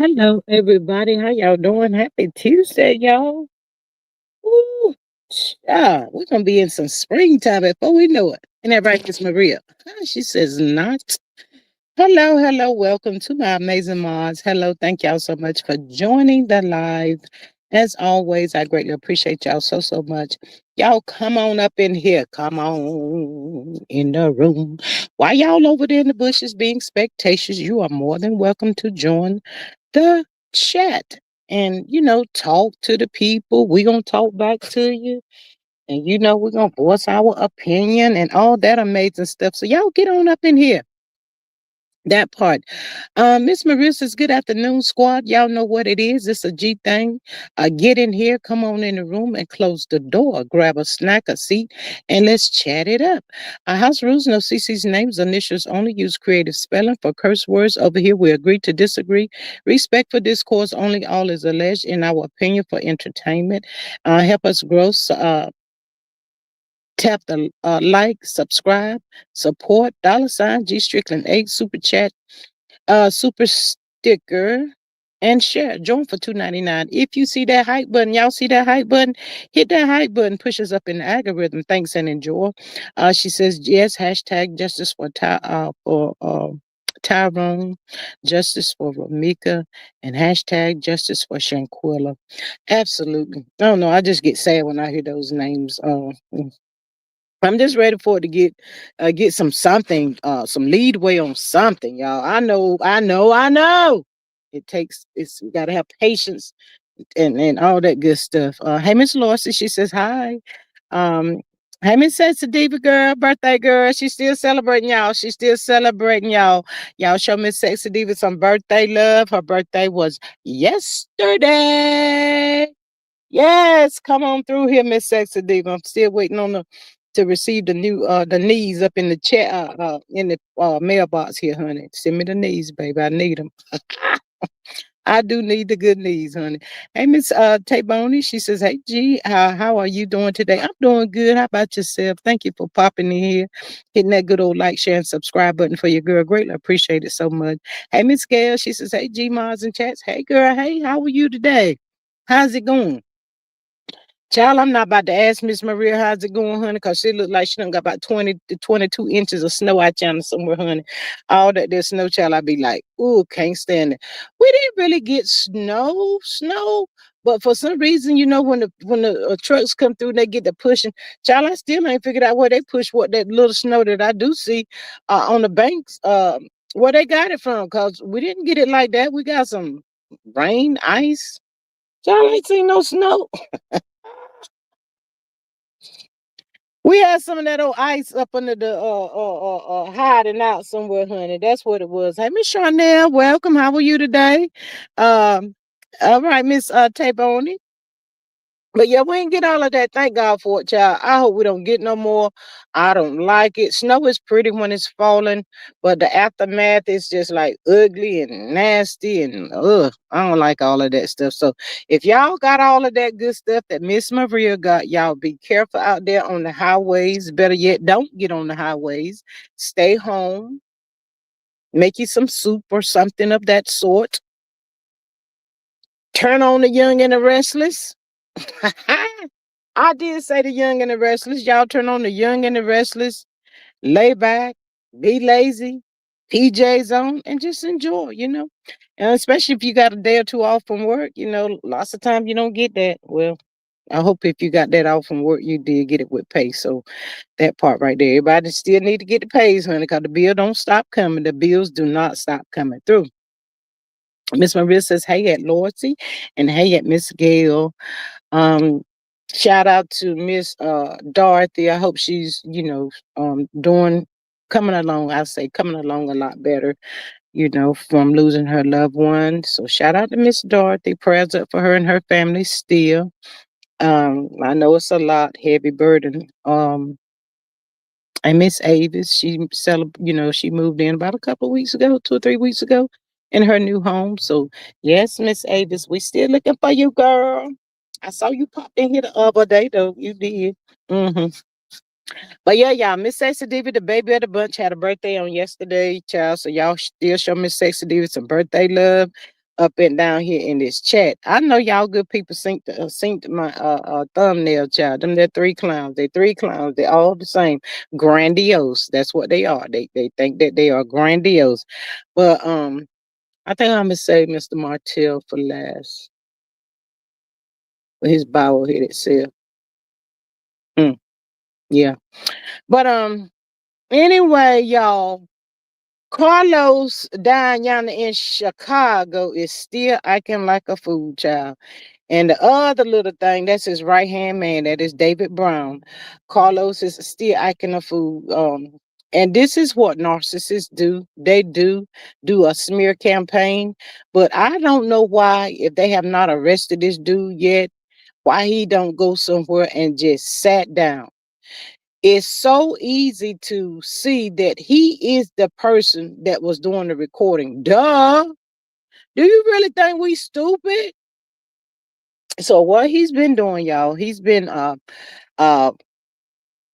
Hello, everybody. How y'all doing? Happy Tuesday, y'all. Ooh, we're gonna be in some springtime before we know it. And that right, Miss Maria. She says not. Hello. Welcome to my amazing mods. Hello, thank y'all so much for joining the live. As always, I greatly appreciate y'all so much. Y'all come on up in here. Come on in the room. While y'all over there in the bushes being spectators, you are more than welcome to join the chat and talk to the people. We're gonna talk back to you, and we're gonna voice our opinion and all that amazing stuff. So y'all get on up in here. That part. Miss Marissa's good afternoon, squad. Y'all know what it is. It's a G thing. Get in here, come on in the room and close the door. Grab a snack, a seat, and let's chat it up. House rules, no CC's names, initials only. Use creative spelling for curse words. Over here, we agree to disagree. Respect for discourse only. All is alleged in our opinion for entertainment. Help us grow. Tap the like, subscribe, support, $ G Strickland 8, super chat, super sticker, and share. Join for $2.99. If you see that hype button, y'all see that hype button? Hit that hype button, push us up in the algorithm. Thanks and enjoy. She says yes. Hashtag justice for Tyrone, justice for Romeca, and hashtag justice for Shanquilla. Absolutely. I don't know. I just get sad when I hear those names. I'm just ready for it to get some leadway on something, y'all. I know. It's we gotta have patience and all that good stuff. Hey Miss Lawson, she says hi. Um Hey Miss Sexy Diva girl, birthday girl. She's still celebrating y'all. She's still celebrating y'all. Y'all show Miss Sexy Diva some birthday love. Her birthday was yesterday. Yes, come on through here, Miss Sexy Diva. I'm still waiting on to receive the knees up in the chat in the mailbox here, honey. Send me the knees, baby. I need them. I do need the good knees, honey. Hey, Miss Tayboni, she says, "Hey, G, how are you doing today?" I'm doing good. How about yourself? Thank you for popping in here, hitting that good old like, share, and subscribe button for your girl. Greatly appreciate it so much. Hey, Miss Gail, she says, "Hey, G, Mods and chats. Hey, girl. Hey, how are you today? How's it going?" Child, I'm not about to ask Miss Maria how's it going, honey, because she look like she done got about 20 to 22 inches of snow out yonder somewhere, honey. All that there snow, child, I be like, ooh, can't stand it. We didn't really get snow, but for some reason, when the trucks come through, they get to pushing. Child, I still ain't figured out where they push what that little snow that I do see on the banks, where they got it from, because we didn't get it like that. We got some rain, ice. Child, I ain't seen no snow. We had some of that old ice up under the hiding out somewhere, honey. That's what it was. Hey, Miss Charnel, welcome. How are you today? Um, all right, Miss Taboni. But yeah, we ain't get all of that. Thank God for it, child. I hope we don't get no more. I don't like it. Snow is pretty when it's falling, but the aftermath is just like ugly and nasty and I don't like all of that stuff. So if y'all got all of that good stuff that Miss Maria got, y'all be careful out there on the highways. Better yet, don't get on the highways. Stay home. Make you some soup or something of that sort. Turn on the young and the restless. I did say the young and the restless. Y'all turn on the young and the restless, lay back, be lazy, PJs on, and just enjoy. And especially if you got a day or two off from work, lots of times you don't get that. Well, I hope if you got that off from work, you did get it with pay. So that part right there, everybody still need to get the pays, honey, because the bill don't stop coming. The bills do not stop coming through. Miss Maria says, hey at Loyalty and hey at Miss Gail. Um, Shout out to Miss Dorothy. I hope she's, doing coming along. I say coming along a lot better, from losing her loved one. So shout out to Miss Dorothy. Prayers up for her and her family still. I know it's a lot, heavy burden. And Miss Avis, she moved in about a couple of weeks ago, 2 or 3 weeks ago, in her new home. So yes, Miss Avis, we still looking for you, girl. I saw you pop in here the other day, though. You did. Hmm. But yeah, y'all, Miss Sexy Diva, the baby of the bunch, had a birthday on yesterday, child. So y'all still show Miss Sexy Diva some birthday love. up and down here in this chat. I know y'all good people synced my thumbnail, child. Them they're three clowns. They three clowns. They all the same. Grandiose. That's what they are. They think that they are grandiose. But I think I'm gonna save Mr. Martell for last with his bow headed self. Mm, yeah. But anyway, y'all, Carlos down yonder in Chicago is still acting like a fool child. And the other little thing, that's his right hand man, that is David Brown. Carlos is still acting a fool. And this is what narcissists do. They do a smear campaign. But I don't know why, if they have not arrested this dude yet, why he don't go somewhere and just sat down. It's so easy to see that he is the person that was doing the recording. Duh. Do you really think we stupid? So what he's been doing, y'all, he's been uh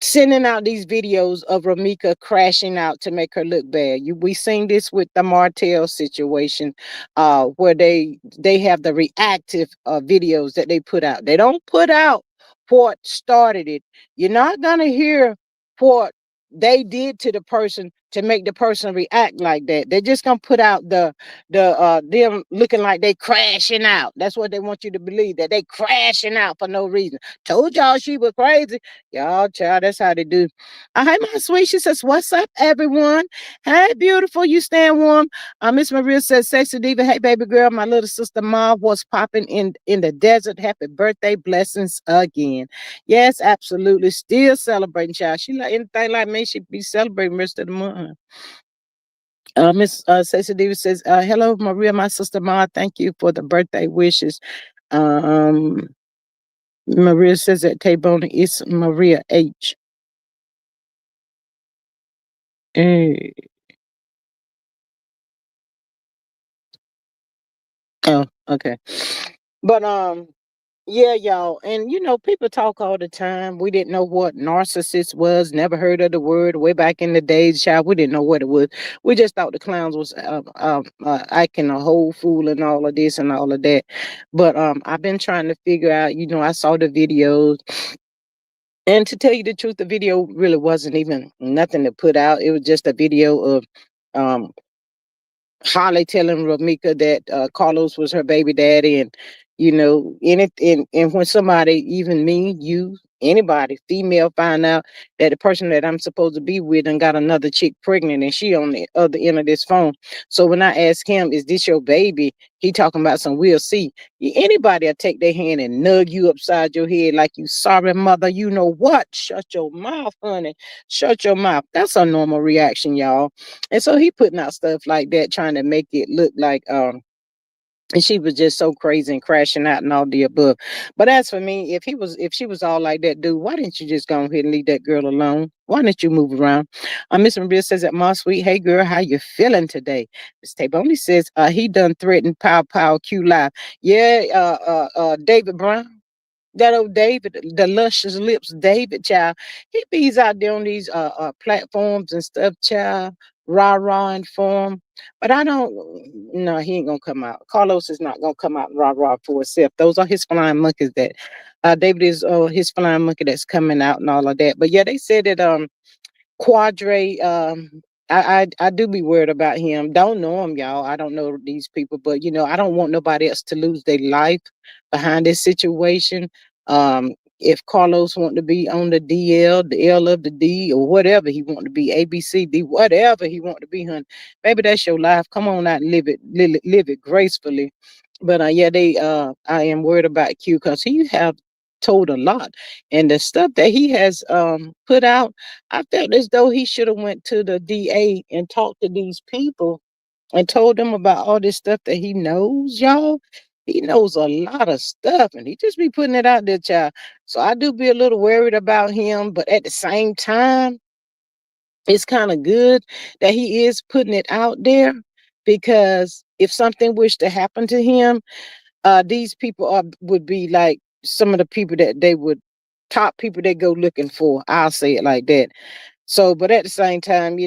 sending out these videos of Romeca crashing out to make her look bad. We seen this with the Martell situation, where they have the reactive videos that they put out. They don't put out what started it. You're not gonna hear what they did to the person to make the person react like that. They're just gonna put out the them looking like they crashing out. That's what they want you to believe, that they crashing out for no reason. Told y'all she was crazy. Y'all, child, that's how they do. Hey, my sweet. She says, "What's up, everyone? Hey, beautiful. You staying warm?" Miss Maria says, "Sexy Diva. Hey, baby girl. My little sister Ma was popping in the desert. Happy birthday, blessings again." Yes, absolutely. Still celebrating, child. She like anything like me. She be celebrating rest of the month. Miss Sexy Diva says, "Hello, Maria, my sister Ma. Thank you for the birthday wishes." Um, Maria says that Taybona is Maria H. Eh, oh, okay. But yeah, y'all, and people talk all the time. We didn't know what narcissist was, never heard of the word way back in the days, child. We didn't know what it was. We just thought the clowns was acting a whole fool and all of this and all of that. But I've been trying to figure out, I saw the videos. And to tell you the truth, the video really wasn't even nothing to put out. It was just a video of um Holly telling Romeca that Carlos was her baby daddy, and and when somebody, even me, you, anybody, female, find out that the person that I'm supposed to be with and got another chick pregnant, and she on the other end of this phone. So when I ask him, "Is this your baby?" He talking about some "we'll see." Anybody will take their hand and nug you upside your head like, "You sorry mother." You know what? Shut your mouth, honey. Shut your mouth. That's a normal reaction, y'all. And so he putting out stuff like that, trying to make it look like and she was just so crazy and crashing out and all the above. But as for me, if she was all like that, dude, why didn't you just go ahead and leave that girl alone? Why didn't you move around? Miss Maria says that, "My sweet, hey girl, how you feeling today?" Miss Taboni says he done threatened pow pow Q live. Yeah, David Brown. That old David, the luscious lips, David, child. He bees out there on these platforms and stuff, child, rah rah and form. But I don't. No, he ain't gonna come out. Carlos is not gonna come out and rah rah for himself. Those are his flying monkeys. That David is his flying monkey that's coming out and all of that. But yeah, they said that Quadre, I do be worried about him. Don't know him, y'all. I don't know these people, but I don't want nobody else to lose their life behind this situation. If Carlos want to be on the DL, the L of the D, or whatever he want to be, ABCD, whatever he want to be, hun, maybe that's your life. Come on out and live it gracefully. But yeah, I am worried about Q because he have told a lot, and the stuff that he has put out, I felt as though he should have went to the DA and talked to these people and told them about all this stuff that he knows, y'all. He knows a lot of stuff, and he just be putting it out there, child. So I do be a little worried about him, but at the same time, it's kind of good that he is putting it out there, because if something was to happen to him, these people would be like some of the people that they would top people they go looking for. I'll say it like that. So, but at the same time,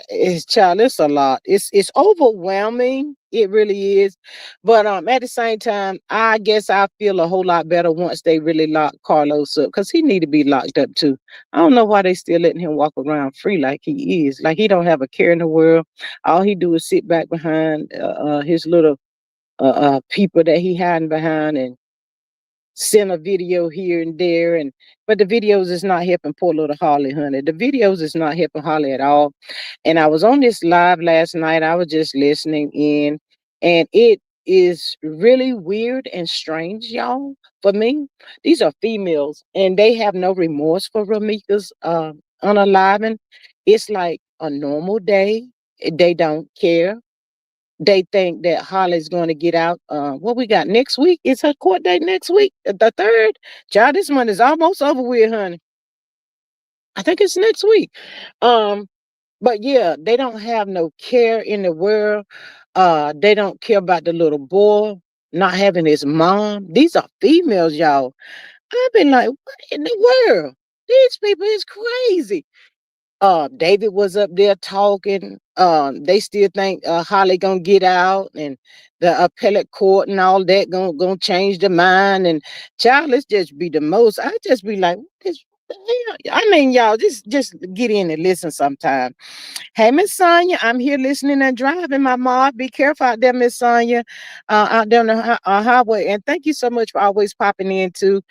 it's child, it's a lot. It's overwhelming, It really is. But at the same time, I guess I feel a whole lot better once they really lock Carlos up because he need to be locked up too. I don't know why they still letting him walk around free like he is. Like he don't have a care in the world. All he do is sit back behind his little people that he hiding behind and send a video here and there, and but the videos is not helping poor little Holly, honey. The videos is not helping Holly at all. And I was on this live last night. I was just listening in, and it is really weird and strange, y'all. For me, these are females, and they have no remorse for Romeca's unaliving. It's like a normal day. They don't care. They think that Holly's going to get out. What we got next week? Is her court date next week? The third? Child, this month is almost over with, honey. I think it's next week. Um, but yeah, they don't have no care in the world. They don't care about the little boy not having his mom. These are females, y'all. I've been like, what in the world? These people is crazy. David was up there talking. They still think Holly gonna get out, and the appellate court and all that gonna change the mind. And child, let's just be the most. I just be like, what the hell? I mean, y'all, just get in and listen sometime. Hey, Miss Sonia, I'm here listening and driving. My mom, be careful out there, Miss Sonia, out there on the highway. And thank you so much for always popping in to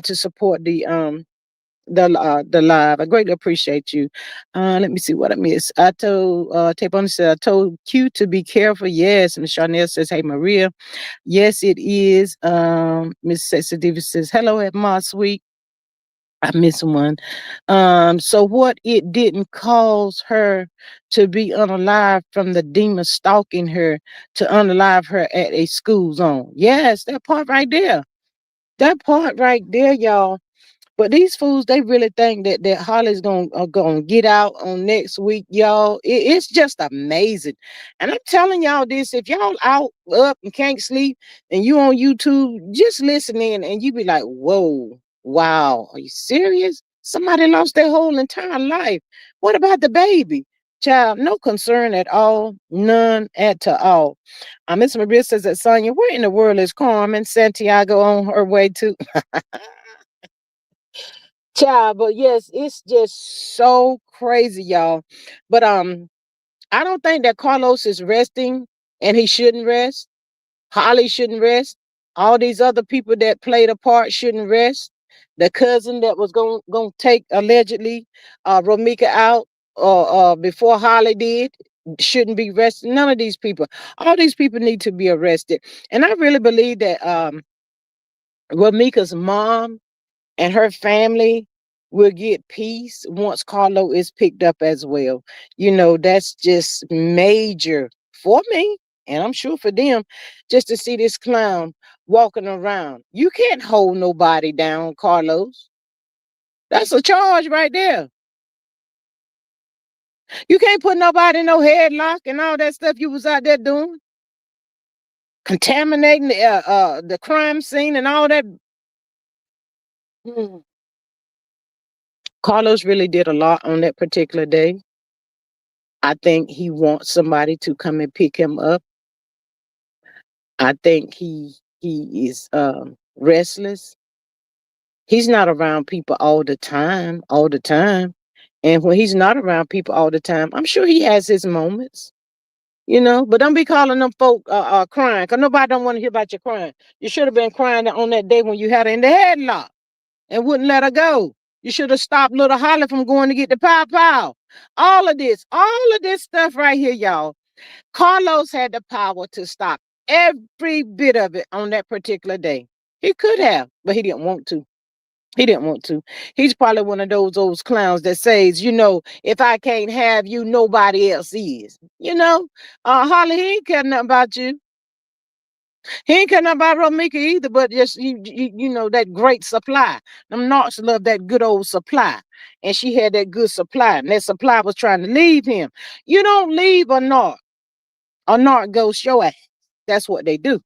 support the live. I greatly appreciate you. Let me see what I missed. I told Tape on said I told Q to be careful. Yes, Miss Charnel says, hey Maria. Yes, it is. Miss Sexy Diva says, hello at my sweet. I missed one. So what it didn't cause her to be unalive from the demon stalking her to unalive her at a school zone. Yes, that part right there. That part right there, y'all. But these fools, they really think that Holly's gonna get out on next week, y'all. It's just amazing, and I'm telling y'all this: if y'all out up and can't sleep, and you on YouTube, just listen in, and you be like, "Whoa, wow, are you serious? Somebody lost their whole entire life. What about the baby?" Child, no concern at all, none at all. Miss Maria says that Sonia, where in the world is Carmen Santiago on her way to? Child, but yes, it's just so crazy, y'all. But I don't think that Carlos is resting, and he shouldn't rest. Holly shouldn't rest. All these other people that played a part shouldn't rest. The cousin that was going to take allegedly Romeca out before Holly did shouldn't be resting. None of these people. All these people need to be arrested. And I really believe that Romeca's mom and her family will get peace once Carlo is picked up as well. You know, that's just major for me, and I'm sure for them, just to see this clown walking around. You can't hold nobody down, Carlos. That's a charge right there. You can't put nobody in no headlock and all that stuff you was out there doing, contaminating the crime scene and all that. Hmm. Carlos really did a lot on that particular day. I think he wants somebody to come and pick him up. I think he is restless. He's not around people all the time. And when he's not around people all the time, I'm sure he has his moments, you know. But don't be calling them folk crying, because nobody don't want to hear about your crying. You should have been crying on that day when you had her in the headlock and wouldn't let her go. You should have stopped little Holly from going to get the pow pow. All of this stuff right here, y'all. Carlos had the power to stop every bit of it on that particular day. He could have, but he didn't want to. He didn't want to. He's probably one of those clowns that says, you know, if I can't have you, nobody else is. You know, Holly, he ain't care nothing about you. He ain't care nothing about Romeca either, but just you know that great supply. Them Narcs love that good old supply, and she had that good supply, and that supply was trying to leave him. You don't leave a Narc. A Narc goes your ass. That's what they do.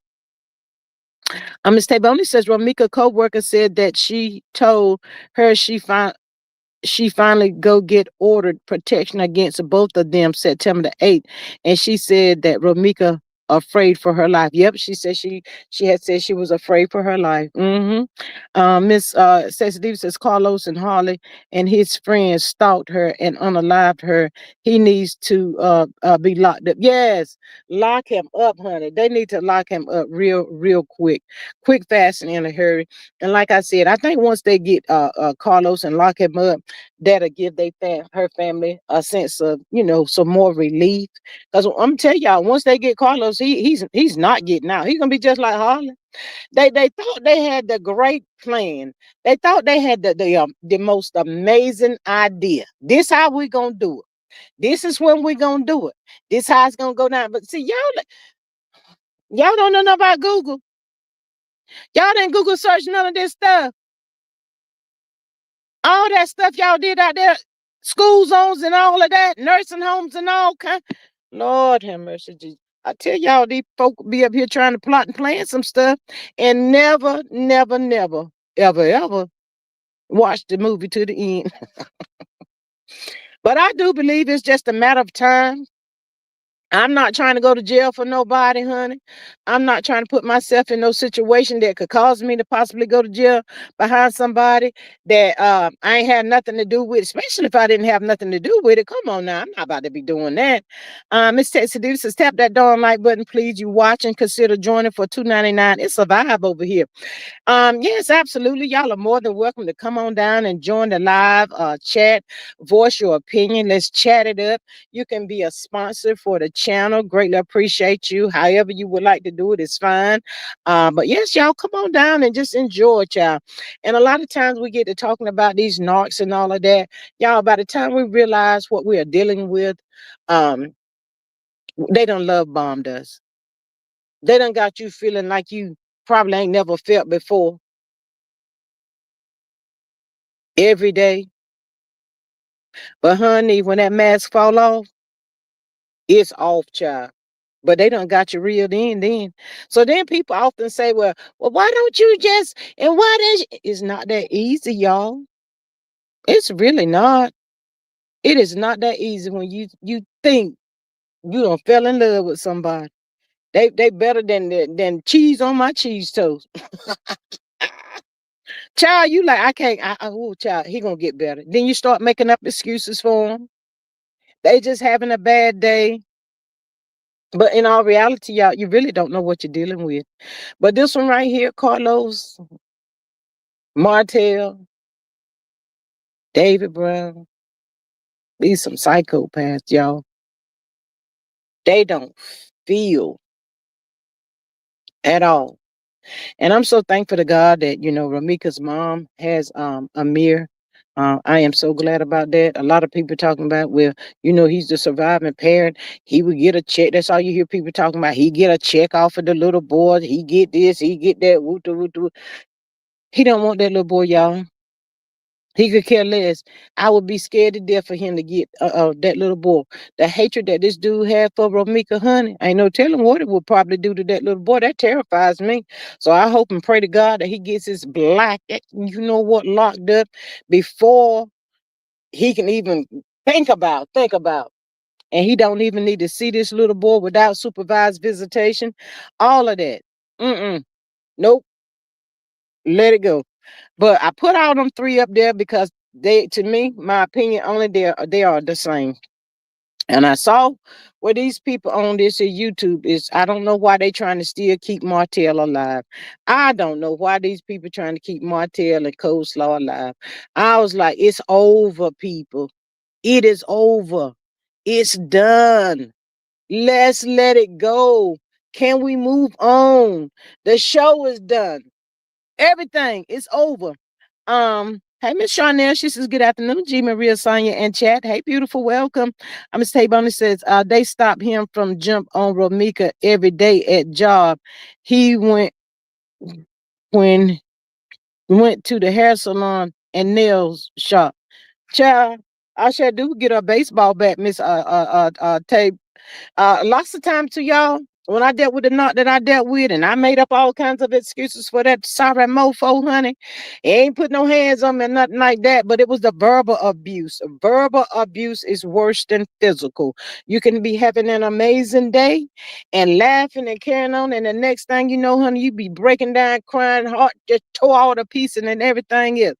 Ms. Taboni says Romeca co-worker said that she told her she finally go get ordered protection against both of them September the 8th. And she said that Romeca afraid for her life. Yep, she said she had said she was afraid for her life. Miss Stacey Davis says Carlos and Harley and his friends stalked her and unalived her. He needs to be locked up. Yes, lock him up, honey. They need to lock him up real quick, fast, and in a hurry. And like I said, I think once they get Carlos and lock him up, that'll give her family a sense of, some more relief. Because I'm telling y'all, once they get Carlos, he's not getting out. He's gonna be just like Harley. They thought they had the great plan. They thought they had the most amazing idea. This how we gonna do it. This is when we gonna do it. This how it's gonna go down. But see, y'all don't know nothing about Google. Y'all didn't Google search none of this stuff. All that stuff y'all did out there, school zones and all of that, nursing homes and all kind. Lord have mercy, Jesus. I tell y'all, these folk be up here trying to plot and plan some stuff and never, ever watch the movie to the end. But I do believe it's just a matter of time. I'm not trying to go to jail for nobody, honey. I'm not trying to put myself in no situation that could cause me to possibly go to jail behind somebody that I ain't had nothing to do with, especially if I didn't have nothing to do with it. Come on now, I'm not about to be doing that. Miss Texas Dude says, tap that darn like button, please. You watching, consider joining for $2.99. It's a vibe over here. Yes, absolutely. Y'all are more than welcome to come on down and join the live chat, voice your opinion. Let's chat it up. You can be a sponsor for the channel. Greatly appreciate you. However you would like to do it is fine. But yes, y'all come on down and just enjoy it, y'all. And a lot of times we get to talking about these narcs and all of that. Y'all, by the time we realize what we are dealing with, um, they done love bombed us. They done got you feeling like you probably ain't never felt before every day. But honey, when that mask fall off, it's off, child. But they done got you reeled in then. So then people often say, well, why don't you just, and why does it's not that easy, y'all. It's really not. It is not that easy when you think you done fell in love with somebody. They better than cheese on my cheese toast. Child, you like, I can't, oh, child, he gonna get better. Then you start making up excuses for him. They just having a bad day. But in all reality, y'all, you really don't know what you're dealing with. But this one right here, Carlos, Martell, David Brown, these some psychopaths, y'all. They don't feel at all. And I'm so thankful to God that, Romeca's mom has Amir. I am so glad about that. A lot of people talking about, well, he's the surviving parent. He would get a check. That's all you hear people talking about. He get a check off of the little boy. He get this, he get that. He don't want that little boy, y'all. He could care less. I would be scared to death for him to get that little boy. The hatred that this dude had for Romeca, honey, ain't no telling what it would probably do to that little boy. That terrifies me. So I hope and pray to God that he gets his black, locked up before he can even think about. And he don't even need to see this little boy without supervised visitation. All of that. Nope. Let it go. But I put all them three up there because to me, my opinion, only they are the same. And I saw where these people on this YouTube is. I don't know why they trying to still keep Martell alive. I don't know why these people trying to keep Martell and Coleslaw alive. I was like, it's over, people. It is over. It's done. Let's let it go. Can we move on? The show is done. Everything is over. Hey, Miss Charnel, she says, good afternoon, G. Maria, Sonia, and chat. Hey, beautiful, welcome. Miss Tayboni says, they stopped him from jump on Romeca every day at job. He when went to the hair salon and nails shop. Child, I sure do get a baseball bat, Miss Tay. Lots of time to y'all. when I dealt with the knot that I dealt with, and I made up all kinds of excuses for that sorry mofo, honey. He ain't put no hands on me, nothing like that. But it was the verbal abuse. Verbal abuse is worse than physical. You can be having an amazing day and laughing and carrying on, and the next thing you know, honey, you be breaking down, crying, heart just tore all to pieces, and everything is.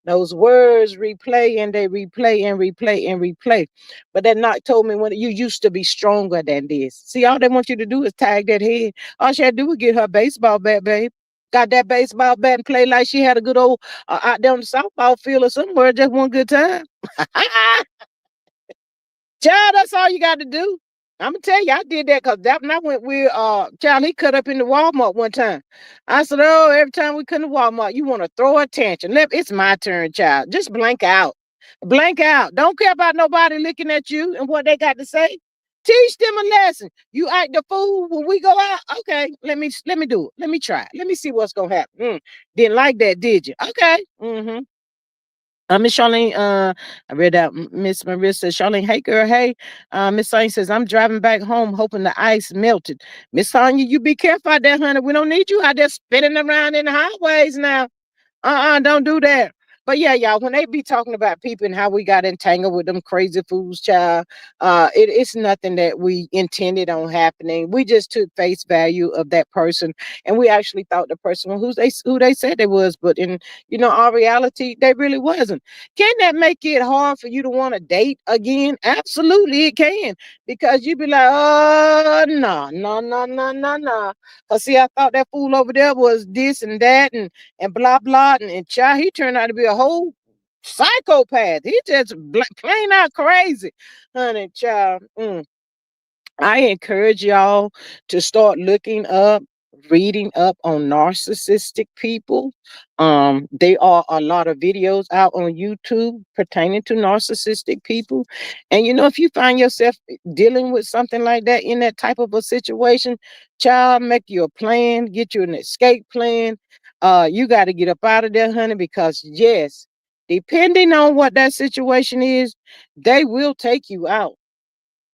Those words replay and they replay and replay and replay. But that knock told me when you used to be stronger than this. See, all they want you to do is tag that head. All she had to do was get her baseball bat, babe. Got that baseball bat and play like she had a good old out there on the softball field or somewhere, just one good time. Child, that's all you got to do. I'm gonna tell you, I did that because that when I went with child, he cut up in the Walmart one time. I said, oh, every time we come to Walmart, you want to throw a tantrum. It's my turn, child. Just blank out. Blank out. Don't care about nobody looking at you and what they got to say. Teach them a lesson. You act the fool when we go out. Okay, let me do it. Let me try. Let me see what's gonna happen. Didn't like that, did you? Okay. Mm-hmm. Miss Charlene, I read out Miss Maria says, Charlene, hey girl, hey. Miss Sonia says, I'm driving back home hoping the ice melted. Miss Sonia, you be careful out there, honey. We don't need you out there spinning around in the highways now. Don't do that. But yeah, y'all, when they be talking about people and how we got entangled with them crazy fools, child, it's nothing that we intended on happening. We just took face value of that person, and we actually thought the person was who they said they was, but in our reality, they really wasn't. Can that make it hard for you to want to date again? Absolutely, it can, because you be like, oh no, no, no, no, no, no. Cause see, I thought that fool over there was this and that, and blah blah, and child, he turned out to be a whole psychopath. He just plain out crazy, honey, child. I encourage y'all to start looking up, reading up on narcissistic people. There are a lot of videos out on YouTube pertaining to narcissistic people. And if you find yourself dealing with something like that in that type of a situation, child, make you a plan, get you an escape plan. You got to get up out of there, honey, because yes, depending on what that situation is, they will take you out.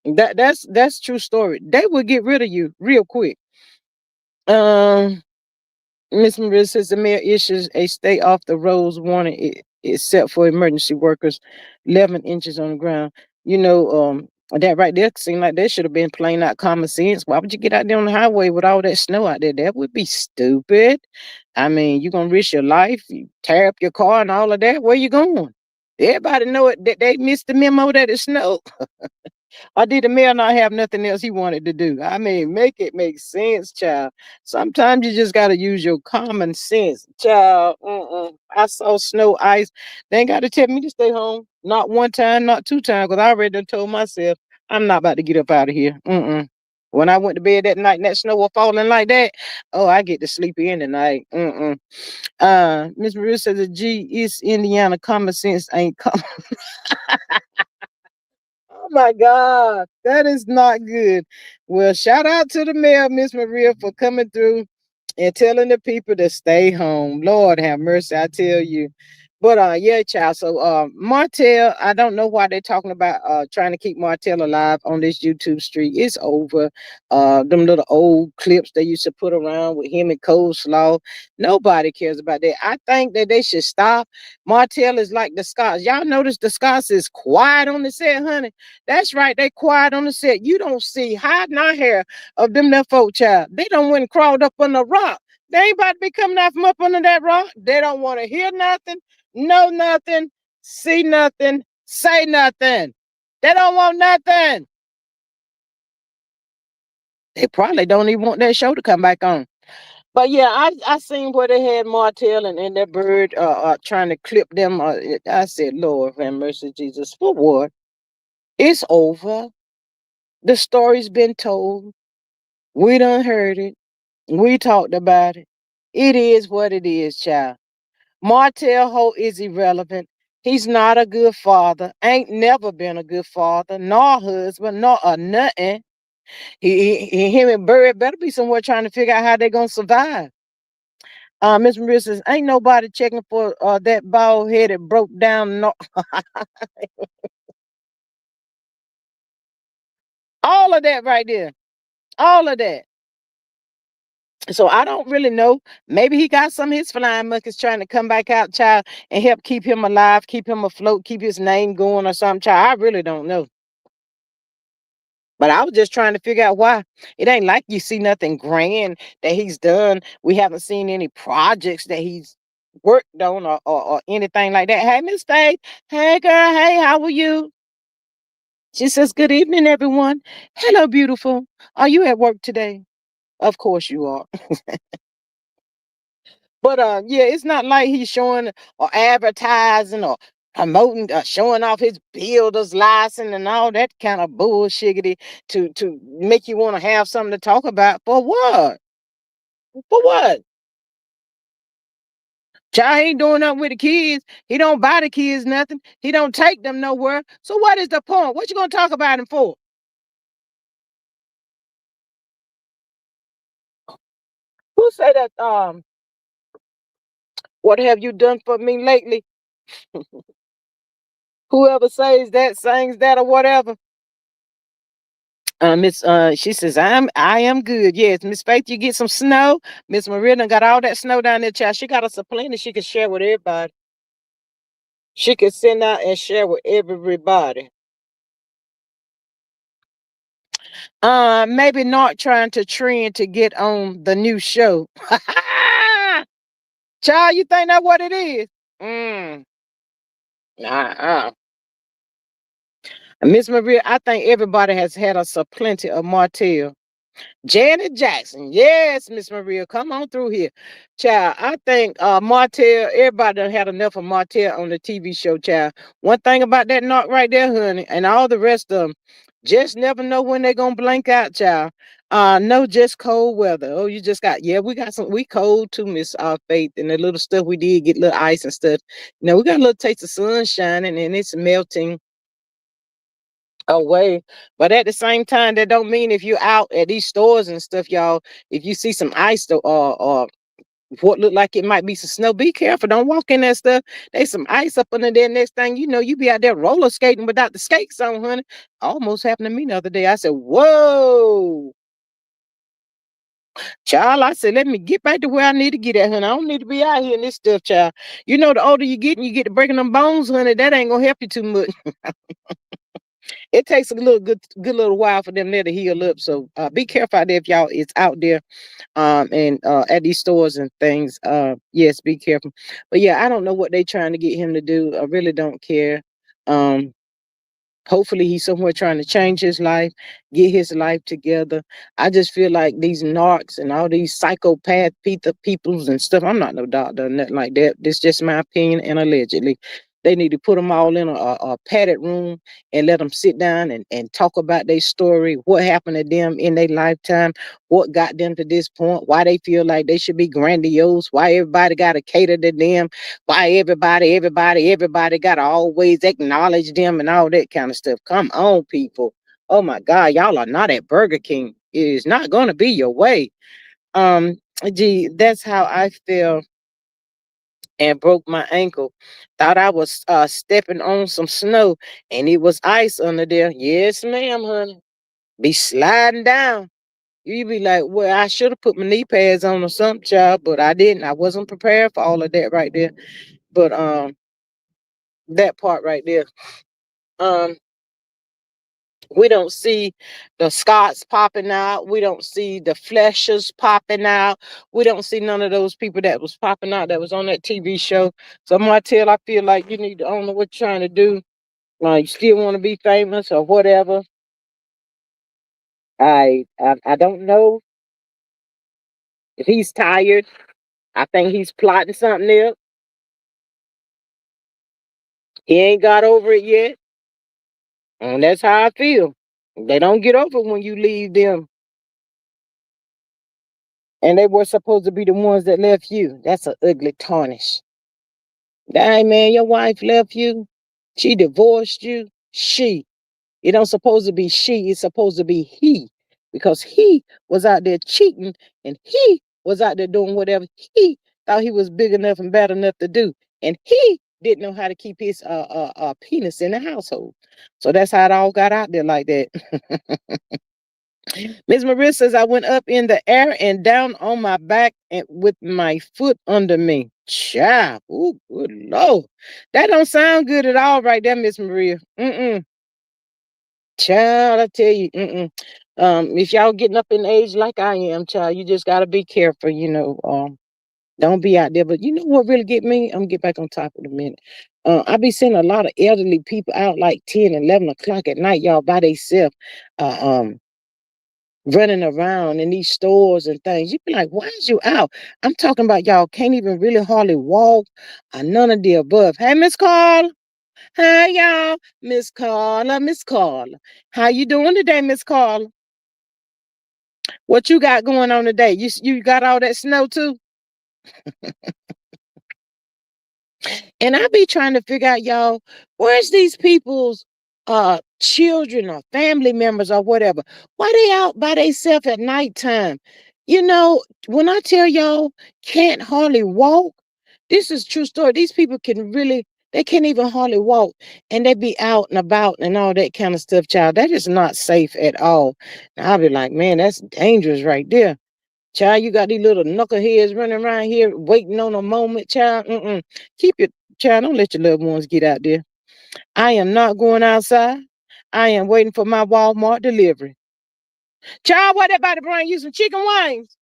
That's true story. They will get rid of you real quick. Um, Miss Maria says the mayor issues a stay off the roads warning, except for emergency workers, 11 inches on the ground. That right there seemed like that should have been plain out common sense. Why would you get out there on the highway with all that snow out there? That would be stupid. I mean, you're gonna risk your life, you tear up your car and all of that. Where you going? Everybody know it that they missed the memo that it snowed. Or did the mayor not have nothing else he wanted to do? I mean, make it make sense, child. Sometimes you just got to use your common sense, child. I saw snow, ice. They ain't got to tell me to stay home. Not one time, not two times, because I already done told myself I'm not about to get up out of here. When I went to bed that night and that snow was falling like that, oh, I get to sleep in tonight. Miss Maria says the G East Indiana common sense ain't come. Oh my God, that is not good. Well, shout out to the mayor, Miss Maria, for coming through and telling the people to stay home. Lord have mercy, I tell you. But yeah, child. So Martell, I don't know why they're talking about trying to keep Martell alive on this YouTube street. It's over. Them little old clips they used to put around with him and Coleslaw. Nobody cares about that. I think that they should stop. Martell is like the Scots. Y'all notice the Scots is quiet on the set, honey. That's right, they quiet on the set. You don't see hide nor hair of them that folk, child. They don't went and crawled up on the rock. They ain't about to be coming out from up under that rock. They don't want to hear nothing, know nothing, see nothing, say nothing. They don't want nothing. They probably don't even want that show to come back on. But yeah, I seen where they had Martell and that bird trying to clip them. I said, Lord have mercy, Jesus, for what? It's over. The story's been told. We done heard it. We talked about it. It is what it is, child. Martell Holt is irrelevant. He's not a good father. Ain't never been a good father, nor husband, nor a nothing. Him and Bird better be somewhere trying to figure out how they're gonna survive. Miss Maria says, ain't nobody checking for that bald headed broke down. No, all of that right there. All of that. So I don't really know. Maybe he got some of his flying monkeys trying to come back out, child, and help keep him alive, keep him afloat, keep his name going or something, child. I really don't know. But I was just trying to figure out why. It ain't like you see nothing grand that he's done. We haven't seen any projects that he's worked on or anything like that. Hey, Miss Faith. Hey, girl. Hey, how are you? She says, good evening, everyone. Hello, beautiful. Are you at work today? Of course you are. But yeah, it's not like he's showing or advertising or promoting, showing off his builder's license and all that kind of bullshiggity to make you want to have something to talk about. For what? For what? Child ain't doing nothing with the kids. He don't buy the kids nothing. He don't take them nowhere. So what is the point? What you gonna talk about him for? Who say that? What have you done for me lately? Whoever says that, sings that, or whatever. Miss she says, I am good. Yes, Miss Faith, you get some snow. Miss Maria done got all that snow down there, child. She got us a plenty she can share with everybody. She can send out and share with everybody. Maybe not trying to trend to get on the new show. Child, you think that's what it is? Mm. Uh-uh. Miss Maria, I think everybody has had us a plenty of Martell. Janet Jackson. Yes, Miss Maria, come on through here. Child, I think Martell, everybody done had enough of Martell on the TV show, child. One thing about that knock right there, honey, and all the rest of them, just never know when they're gonna blank out, child. No, just cold weather. Oh, you just got, yeah, we got some, we cold too, Miss Faith, and the little stuff we did get little ice and stuff. We got a little taste of sunshine and it's melting away. But at the same time, that don't mean if you're out at these stores and stuff, y'all, if you see some ice or what look like it might be some snow, be careful. Don't walk in that stuff. There's some ice up under there. Next thing you know, you be out there roller skating without the skates on, honey. Almost happened to me the other day. I said, whoa. Child, I said, let me get back to where I need to get at, honey. I don't need to be out here in this stuff, child. The older you get and you get to breaking them bones, honey, that ain't gonna help you too much. It takes a good little while for them there to heal up. So be careful out there if y'all it's out there and at these stores and things. Yes, be careful. But yeah, I don't know what they trying to get him to do. I really don't care. Um Hopefully he's somewhere trying to change his life, get his life together. I just feel like these narcs and all these psychopath peoples and stuff. I'm not no doctor or nothing like that. This is just my opinion and allegedly. They need to put them all in a padded room and let them sit down and talk about their story, what happened to them in their lifetime, what got them to this point, why they feel like they should be grandiose, why everybody got to cater to them, why everybody gotta always acknowledge them and all that kind of stuff. Come on, people. Oh my God, y'all are not at Burger King. It is not gonna be your way. Um, Gee, that's how I feel and broke my ankle. Thought I was stepping on some snow and it was ice under there. Yes, ma'am, honey. Be sliding down. You be like, well, I should have put my knee pads on or something, child, but I didn't. I wasn't prepared for all of that right there. But that part right there. Um, we don't see the Scots popping out. We don't see the Fleshers popping out. We don't see none of those people that was popping out that was on that TV show. So Martell, I feel like you need to, I don't know what you're trying to do. You still want to be famous or whatever. I don't know if he's tired. I think he's plotting something else. He ain't got over it yet. And that's how I feel. They don't get over when you leave them. And they were supposed to be the ones that left you. That's an ugly tarnish. Dang, man, your wife left you. She divorced you. She. It don't supposed to be she. It's supposed to be he. Because he was out there cheating and he was out there doing whatever he thought he was big enough and bad enough to do. And he didn't know how to keep his penis in the household. So that's how it all got out there like that. Miss Maria says I went up in the air and down on my back and with my foot under me. Child, ooh, good Lord. That don't sound good at all right there, Miss Maria. Mm-mm. Child, I tell you, mm-mm. If y'all getting up in age like I am, child, you just gotta be careful, don't be out there. But you know what really get me? I'm gonna get back on top in a minute. I be seeing a lot of elderly people out like 10, 11 o'clock at night, y'all, by themselves. Uh, um, running around in these stores and things. You be like, why is you out? I'm talking about y'all can't even really hardly walk or none of the above. Hey, Miss Carla. Hey, y'all. Miss Carla, Miss Carla. How you doing today, Miss Carla? What you got going on today? You got all that snow too? And I be trying to figure out, y'all, where's these people's children or family members or whatever? Why they out by themselves at nighttime? When I tell y'all can't hardly walk, this is true story. These people they can't even hardly walk and they be out and about and all that kind of stuff, child. That is not safe at all. And I'll be like, man, that's dangerous right there. Child, you got these little knuckleheads running around here waiting on a moment, child. Mm-mm. Keep your child, don't let your loved ones get out there. I am not going outside. I am waiting for my Walmart delivery. Child, what about to bring you some chicken wings?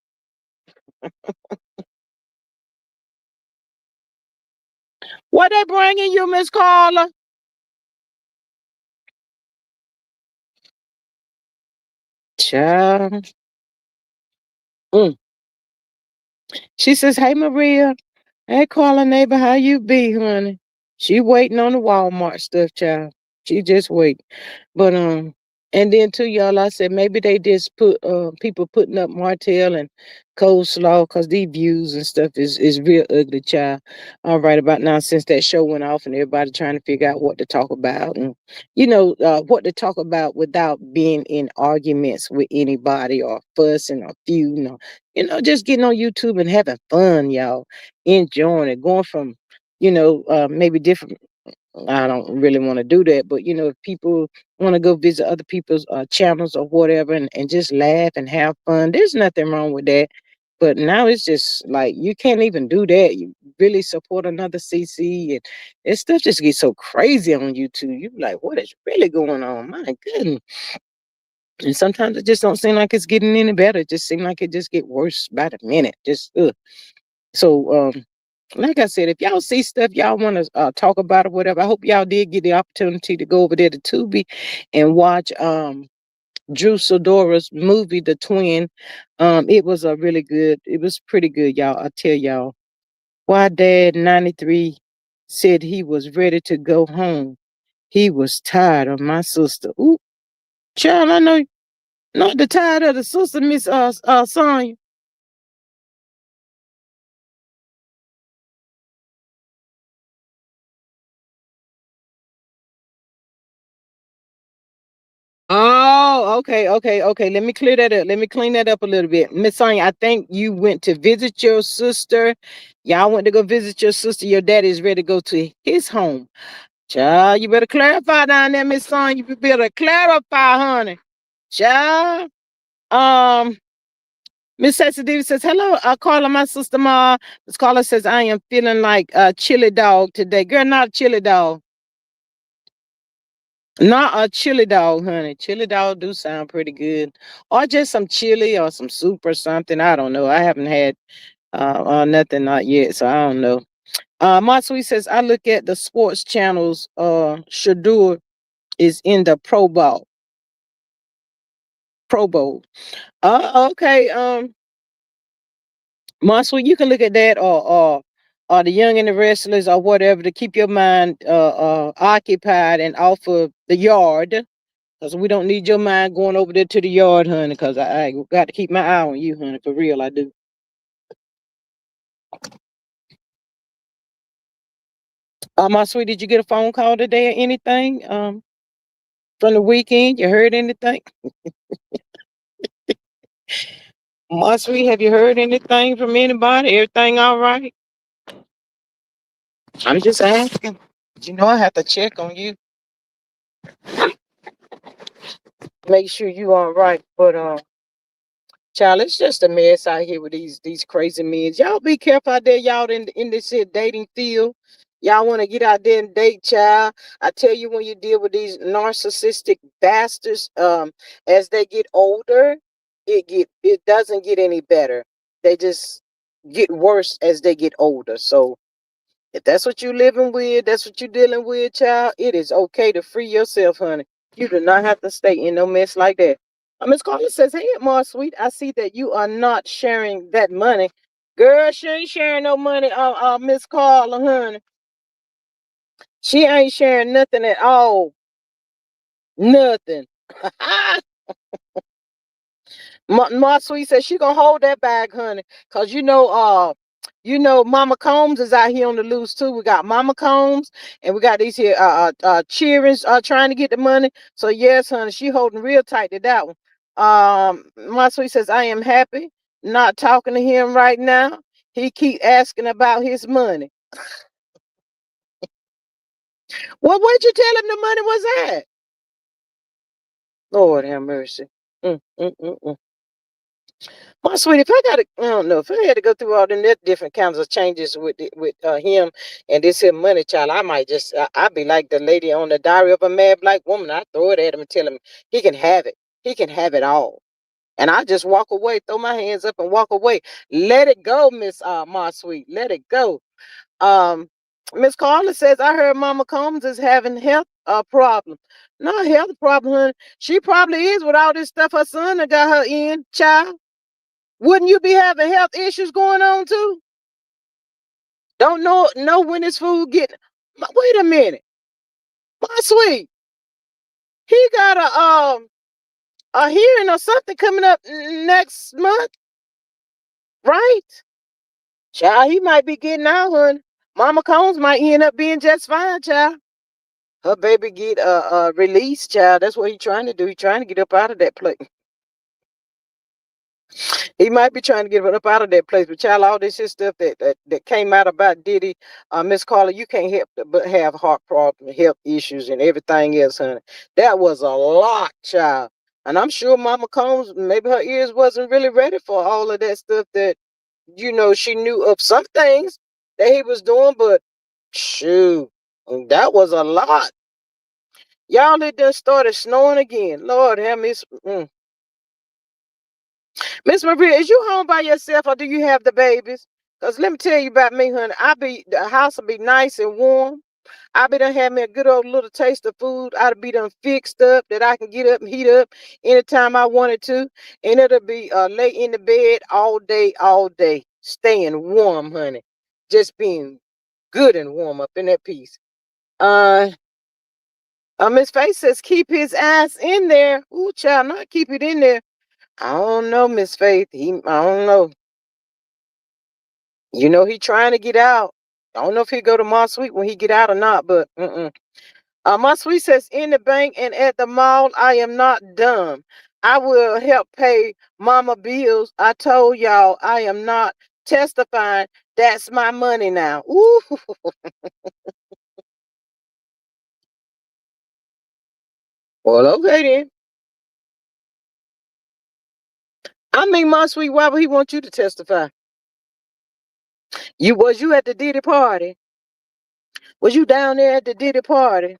What they bringing you, Miss Carla? Child. Mm. She says, hey, Maria. Hey, Carla, neighbor, how you be, honey? She waiting on the Walmart stuff, child. She just wait. But and then too, y'all, I said maybe they just put people putting up Martell and coleslaw because these views and stuff is real ugly, child. All right, about now since that show went off and everybody trying to figure out what to talk about and what to talk about without being in arguments with anybody or fussing or feuding or just getting on YouTube and having fun, y'all, enjoying it, going from maybe different. I don't really want to do that, but if people want to go visit other people's channels or whatever and just laugh and have fun, there's nothing wrong with that. But now it's just like you can't even do that. You really support another CC and stuff just gets so crazy on YouTube. You be like, what is really going on? My goodness. And sometimes it just don't seem like it's getting any better. It just seems like it just get worse by the minute. Just ugh. So like I said, if y'all see stuff y'all want to talk about or whatever, I hope y'all did get the opportunity to go over there to Tubi and watch Drew Sidora's movie, The Twin. It was it was pretty good, y'all. I tell y'all. Why Dad 93 said he was ready to go home. He was tired of my sister. Ooh, child, I know not the tired of the sister, Miss Sonya. Oh, okay, okay, okay. Let me clear that up. Let me clean that up a little bit. Miss Sonia, I think you went to visit your sister. Y'all went to go visit your sister. Your daddy is ready to go to his home. Child, you better clarify down there, Miss Sonia. You better clarify, honey. Child. Um, Miss Sassy Davis says, hello, Carla, my sister Ma. Miss Carla says, I am feeling like a chili dog today. Girl, not a chili dog. Not a chili dog, honey. Chili dog do sound pretty good. Or just some chili or some soup or something. I don't know. I haven't had nothing not yet, so I don't know. My sweet says I look at the sports channels. Shadur is in the Pro Bowl. Pro Bowl. Okay. My sweet, you can look at that or the Young and the Restless or whatever to keep your mind occupied and off of the yard. Cause we don't need your mind going over there to the yard, honey. Cause I got to keep my eye on you, honey. For real, I do. My sweet, did you get a phone call today or anything? From the weekend, you heard anything? My sweet, have you heard anything from anybody? Everything all right? I'm just asking. You know I have to check on you. Make sure you all right. But child, it's just a mess out here with these crazy men. Y'all be careful out there, y'all in this here dating field. Y'all want to get out there and date, child. I tell you, when you deal with these narcissistic bastards, as they get older, it doesn't get any better. They just get worse as they get older. So if that's what you're living with, that's what you're dealing with, child, it is okay to free yourself, honey. You do not have to stay in no mess like that. Miss Carla says, hey, Mar Sweet, I see that you are not sharing that money. Girl, she ain't sharing no money, Miss Carla, honey. She ain't sharing nothing at all. Nothing. Ma Sweet says she gonna hold that bag, honey, cause Mama Combs is out here on the loose too. We got Mama Combs and we got these here cheerings trying to get the money. So yes, honey, she holding real tight to that one. Ma Sweet says I am happy, not talking to him right now. He keep asking about his money. Well, what'd you tell him the money was at? Lord have mercy. Mm, mm, mm, mm. My sweetie, if I gotta, I don't know, if I had to go through all the different kinds of changes with him and this here money, child, I might just, I'd be like the lady on the Diary of a Mad Black Woman. I throw it at him and tell him he can have it. He can have it all. And I just walk away, throw my hands up and walk away. Let it go, Miss Ma Sweet. Let it go. Um, Miss Carla says, I heard Mama Combs is having health problem. Not health problem, honey. She probably is with all this stuff her son that got her in, child. Wouldn't you be having health issues going on too? Don't know when this food getting. Wait a minute, my sweet. He got a hearing or something coming up next month, right? Child, he might be getting out, honey. Mama Combs might end up being just fine, child. Her baby get released, child. That's what he trying to do. He trying to get up out of that place. He might be trying to get up out of that place, but child, all this shit stuff that came out about Diddy, Miss Carla, you can't help but have heart problems, health issues, and everything else, honey. That was a lot, child. And I'm sure Mama Combs, maybe her ears wasn't really ready for all of that stuff that, she knew of some things that he was doing, but shoot, that was a lot. Y'all, it done started snowing again. Lord have Miss Miss Maria, is you home by yourself or do you have the babies? Cause let me tell you about me, honey. The house will be nice and warm. I be done have me a good old little taste of food. I'd be done fixed up that I can get up and heat up anytime I wanted to. And it'll be lay in the bed all day, staying warm, honey. Just being good and warm up in that piece. Uh Miss Face says keep his ass in there. Ooh, child, not keep it in there. I don't know, Miss Faith. I don't know. He trying to get out. I don't know if he'll go to my suite when he get out or not, but my suite says in the bank and at the mall, I am not dumb. I will help pay mama bills. I told y'all I am not testifying. That's my money now. Ooh. Well, okay then. I mean, my sweet, why would he want you to testify? You at the Diddy party? Was you down there at the Diddy party?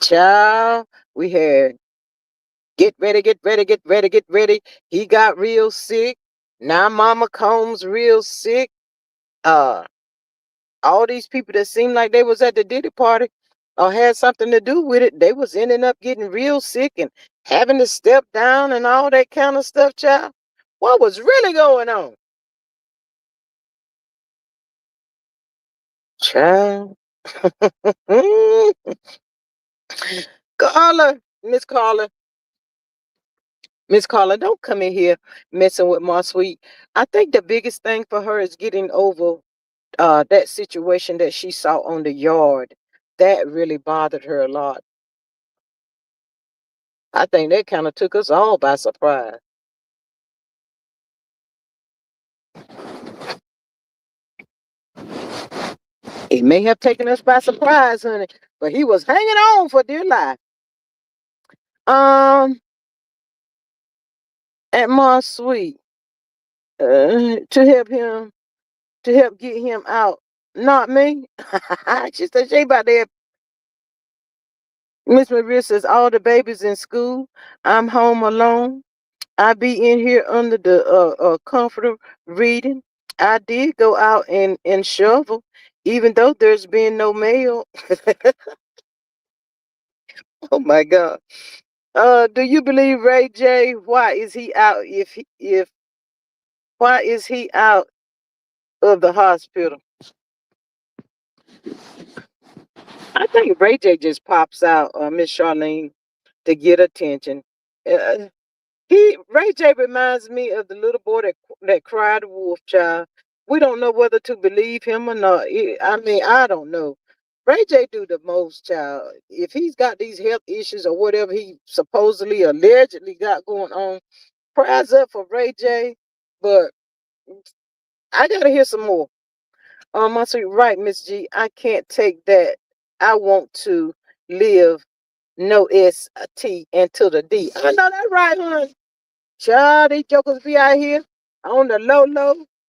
Child, we had get ready, get ready, get ready, get ready. He got real sick. Now Mama Combs real sick. Uh, all these people that seemed like they was at the Diddy party or had something to do with it, they was ending up getting real sick and having to step down and all that kind of stuff, child. What was really going on? Child. Carla, Miss Carla, Miss Carla, don't come in here messing with my sweet. I think the biggest thing for her is getting over that situation that she saw on the yard. That really bothered her a lot. I think that kind of took us all by surprise. It may have taken us by surprise, honey, but he was hanging on for dear life. Um, at my suite, to help him, to help get him out. Not me. She said she about there. Miss Maria says all the babies in school. I'm home alone. I be in here under the comforter reading. I did go out and shovel, even though there's been no mail. Oh my God. Do you believe Ray J? Why is he out? If why is he out of the hospital? I think Ray J just pops out, Miss Charlene, to get attention. Uh, he Ray J reminds me of the little boy that cried wolf, child. We don't know whether to believe him or not. I mean, I don't know. Ray J do the most, child. If he's got these health issues or whatever he supposedly allegedly got going on, prayers up for Ray J. But I gotta hear some more. I say, right, Miss G. I can't take that. I want to live no S-T and to the D. I know that right, hon. Child, these jokers be out here on the low,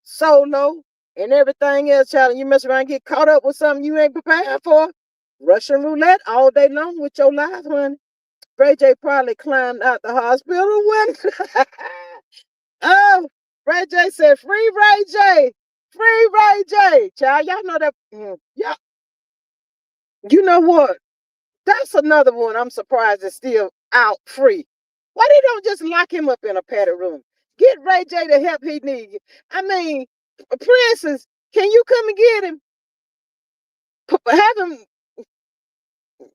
solo, and everything else, child. And you mess around and get caught up with something you ain't prepared for. Russian roulette all day long with your life, honey. Ray J probably climbed out the hospital when. Oh, Ray J said, free Ray J. Free Ray J. Child, y'all know that. Yeah, you know what? That's another one I'm surprised is still out free. Why they don't just lock him up in a padded room? Get Ray J the help he needs. I mean, Princess, can you come and get him? Have him.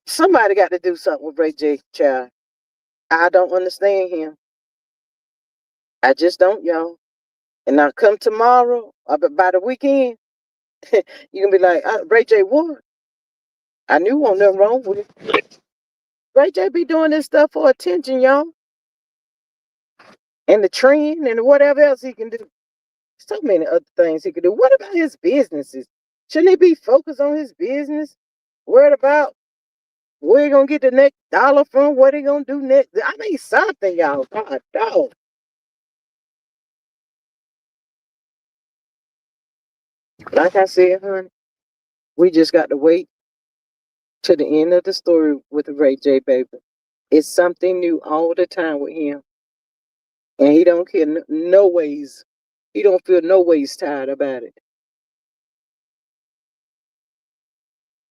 Somebody got to do something with Ray J, child. I don't understand him. I just don't, y'all. And I'll come tomorrow, by the weekend, you can be like, Ray J, what? I knew wasn't nothing wrong with it. Ray J be doing this stuff for attention, y'all. And the trend and whatever else he can do. So many other things he could do. What about his businesses? Shouldn't he be focused on his business? Worried about where he gonna get the next dollar from? What he gonna do next? I mean something, y'all. God dog. Like I said, honey, we just got to wait to the end of the story with Ray J, baby. It's something new all the time with him. And he don't care no ways. He don't feel no ways tired about it.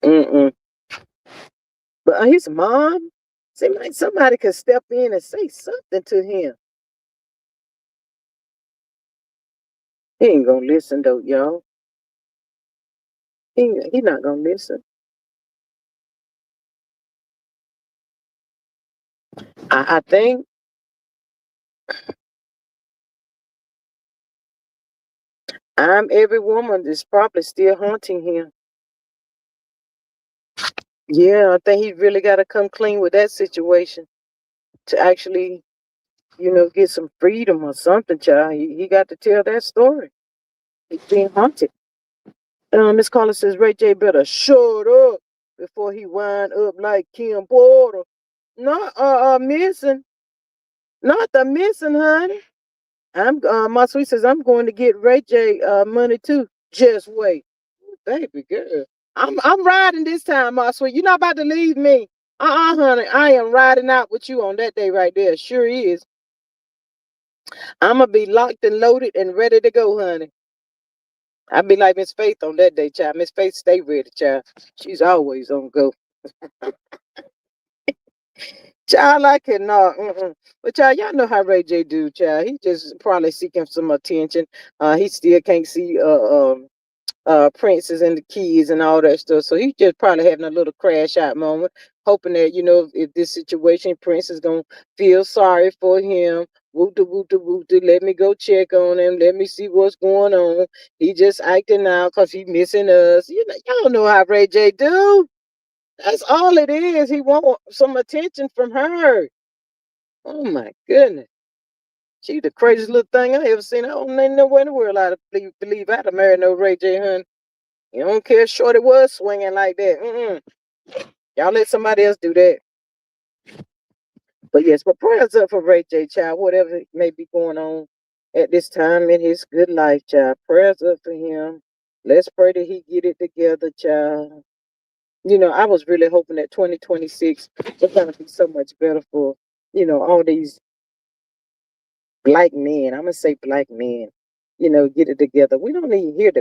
Mm-mm. But his mom seemed like somebody could step in and say something to him. He ain't gonna listen though, y'all. He not gonna listen. I think I'm every woman is probably still haunting him. Yeah, I think he really got to come clean with that situation to actually, get some freedom or something, child. He got to tell that story. He's being haunted. Miss Carla says Ray J better shut up before he wind up like Kim Porter. Not missing, not the missing, honey. My sweet says I'm going to get Ray J money too. Just wait, baby girl. I'm riding this time, my sweet. You're not about to leave me. Honey. I am riding out with you on that day right there. Sure is. I'm gonna be locked and loaded and ready to go, honey. I'll be like Miss Faith on that day, child. Miss Faith, stay ready, child. She's always on go. Child, I cannot. But child, y'all know how Ray J do, child. He just probably seeking some attention. He still can't see princes and the kids and all that stuff. So he's just probably having a little crash out moment, hoping that if this situation, Prince is gonna feel sorry for him. Woo let me go check on him. Let me see what's going on. He just acting out because he missing us. Y'all know how Ray J do. That's all it is. He want some attention from her. Oh my goodness. She the craziest little thing I ever seen. I don't know nowhere in the world I'd believe I'd have married no Ray J, hun. You don't care if Shorty was swinging like that. Y'all let somebody else do that. But yes, but prayers up for Ray J, child, whatever may be going on at this time in his good life, child. Prayers up for him. Let's pray that he get it together, child. I was really hoping that 2026 was gonna be so much better for, all these black men. I'm gonna say black men, get it together. We don't need to hear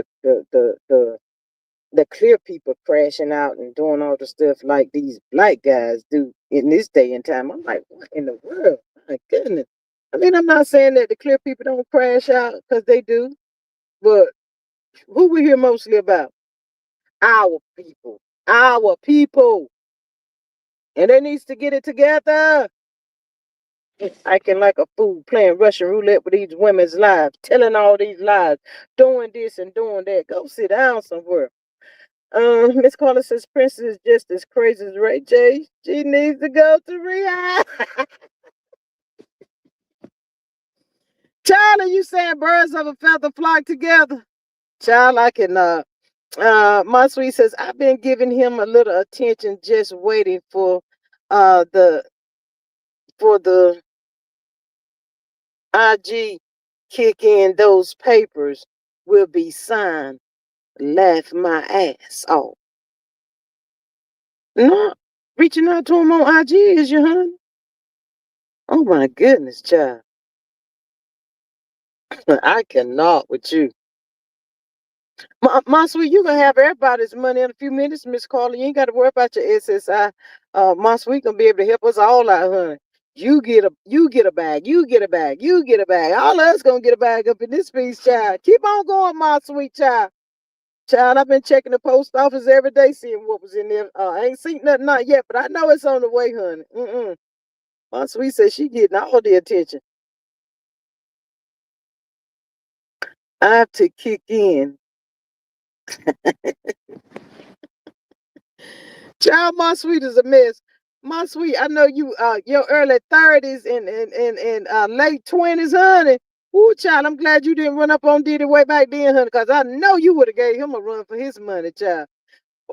the clear people crashing out and doing all the stuff like these black guys do in this day and time. I'm like, what in the world? My goodness. I mean, I'm not saying that the clear people don't crash out because they do, but who we hear mostly about? Our people. Our people. And they needs to get it together. Acting like a fool, playing Russian roulette with these women's lives, telling all these lies, doing this and doing that. Go sit down somewhere. Miss Carla says Princess is just as crazy as Ray J. She needs to go to rehab. Child, are you saying birds of a feather flock together? Child, I can my sweet says I've been giving him a little attention, just waiting for the IG kick in. Those papers will be signed. Laugh my ass off. No, reaching out to him on IG is your honey. Oh my goodness, child. I cannot with you. My sweet, you gonna have everybody's money in a few minutes, Miss Carla. You ain't gotta worry about your SSI. My sweet gonna be able to help us all out, honey. You get a bag, you get a bag, you get a bag. All of us gonna get a bag up in this piece, child. Keep on going, my sweet child. Child, I've been checking the post office every day, seeing what was in there. I ain't seen nothing not yet, but I know it's on the way, honey. My sweet says she getting all the attention. I have to kick in. Child, my sweet is a mess. My sweet, I know you your early 30s and late 20s, honey. Ooh, child, I'm glad you didn't run up on Diddy way back then, honey, because I know you would have gave him a run for his money, child.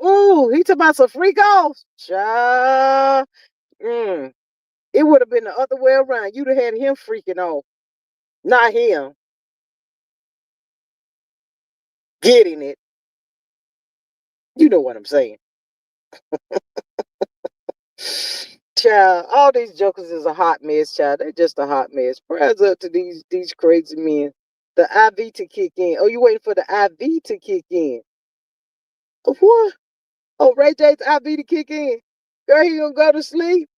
Ooh, he talking about some freak offs. Child. Mm, it would have been the other way around. You'd have had him freaking off. Not him. Getting it. You know what I'm saying. Child, all these jokers is a hot mess, child. They're just a hot mess. Prayers up to these crazy men. The IV to kick in. Oh, you waiting for the IV to kick in? What? Oh, Ray J's IV to kick in. Girl, he gonna go to sleep.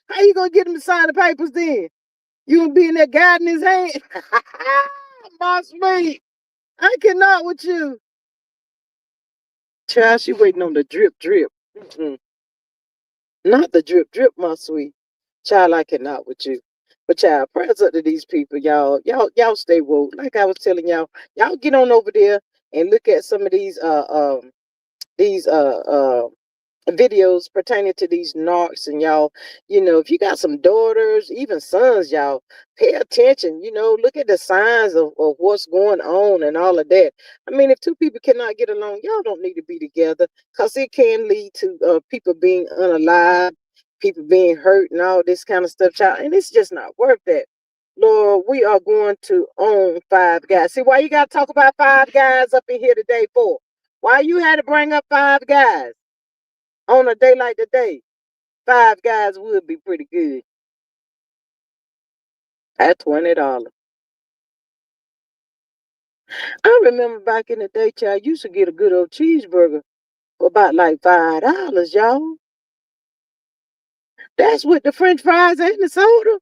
How you gonna get him to sign the papers then? You gonna be in there guiding his hand? My sweet. I cannot with you. Child, she waiting on the drip drip. Mm-mm. Not the drip drip, my sweet. Child, I cannot with you. But child, prayers up to these people, y'all. Y'all stay woke. Like I was telling y'all get on over there and look at some of these videos pertaining to these narcs, and y'all, if you got some daughters, even sons, y'all pay attention. Look at the signs of what's going on and all of that. I mean, if two people cannot get along, y'all don't need to be together, because it can lead to people being unalive, people being hurt, and all this kind of stuff, child, and it's just not worth that. Lord, we are going to own Five Guys. See, why you got to talk about Five Guys up in here today for? Why you had to bring up Five Guys on a day like today? Five Guys would be pretty good at $20. I remember back in the day, child, you used to get a good old cheeseburger for about like $5, y'all. That's with the French fries and the soda.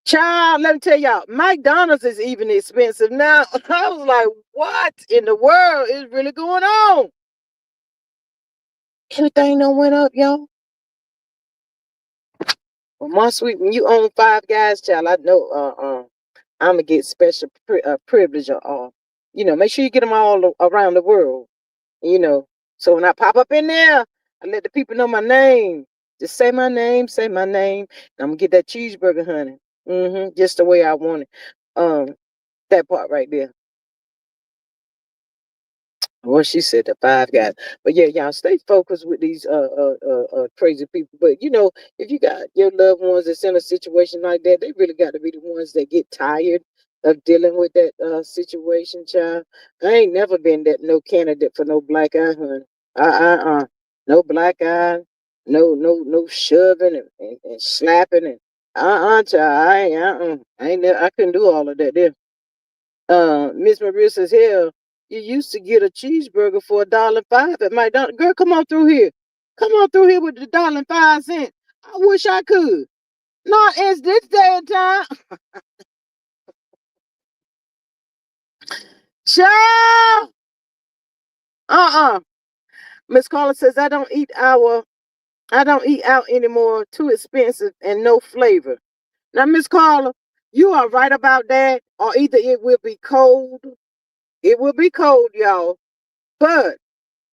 Child, let me tell y'all, McDonald's is even expensive now. I was like, what in the world is really going on? Everything done went up, y'all. Well, my sweet, when you own Five Guys, child, I know I'm gonna get special privilege or make sure you get them all around the world. You know, so when I pop up in there, I let the people know my name. Just say my name, say my name. And I'm gonna get that cheeseburger, honey. Just the way I want it. That part right there. Well, she said the five guys. But yeah, y'all stay focused with these crazy people. But if you got your loved ones that's in a situation like that, they really got to be the ones that get tired of dealing with that situation, child. I ain't never been that no candidate for no black eye, honey. No black eye, no shoving and slapping and child. I ain't I couldn't do all of that there. Miss Maria says, hell, you used to get a cheeseburger for $1.05 at McDonald's. Girl, come on through here. Come on through here with the $1.05. I wish I could. Not as this day and time. Child. Uh-uh. Miss Carla says, I don't eat out anymore. Too expensive and no flavor. Now, Miss Carla, you are right about that. Or either it will be cold. It will be cold, y'all. But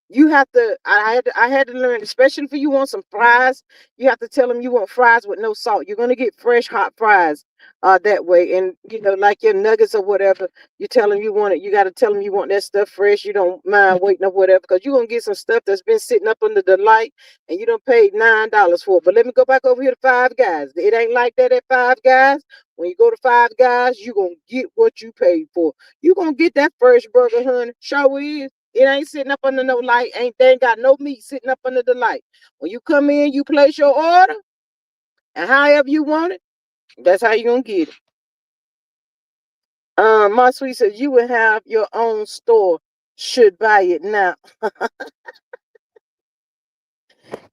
you have to. I had to learn, especially if you want some fries. You have to tell them you want fries with no salt. You're gonna get fresh hot fries, that way. And like your nuggets or whatever. You tell them you want it. You got to tell them you want that stuff fresh. You don't mind waiting or whatever, because you're gonna get some stuff that's been sitting up under the light, and you don't paid $9 for it. But let me go back over here to Five Guys. It ain't like that at Five Guys. When you go to Five Guys, you gonna get what you paid for. You gonna get that fresh burger, honey. Sure is. It ain't sitting up under no light. They ain't got no meat sitting up under the light. When you come in, you place your order, and however you want it, that's how you gonna get it. My sweet says you will have your own store. Should buy it now.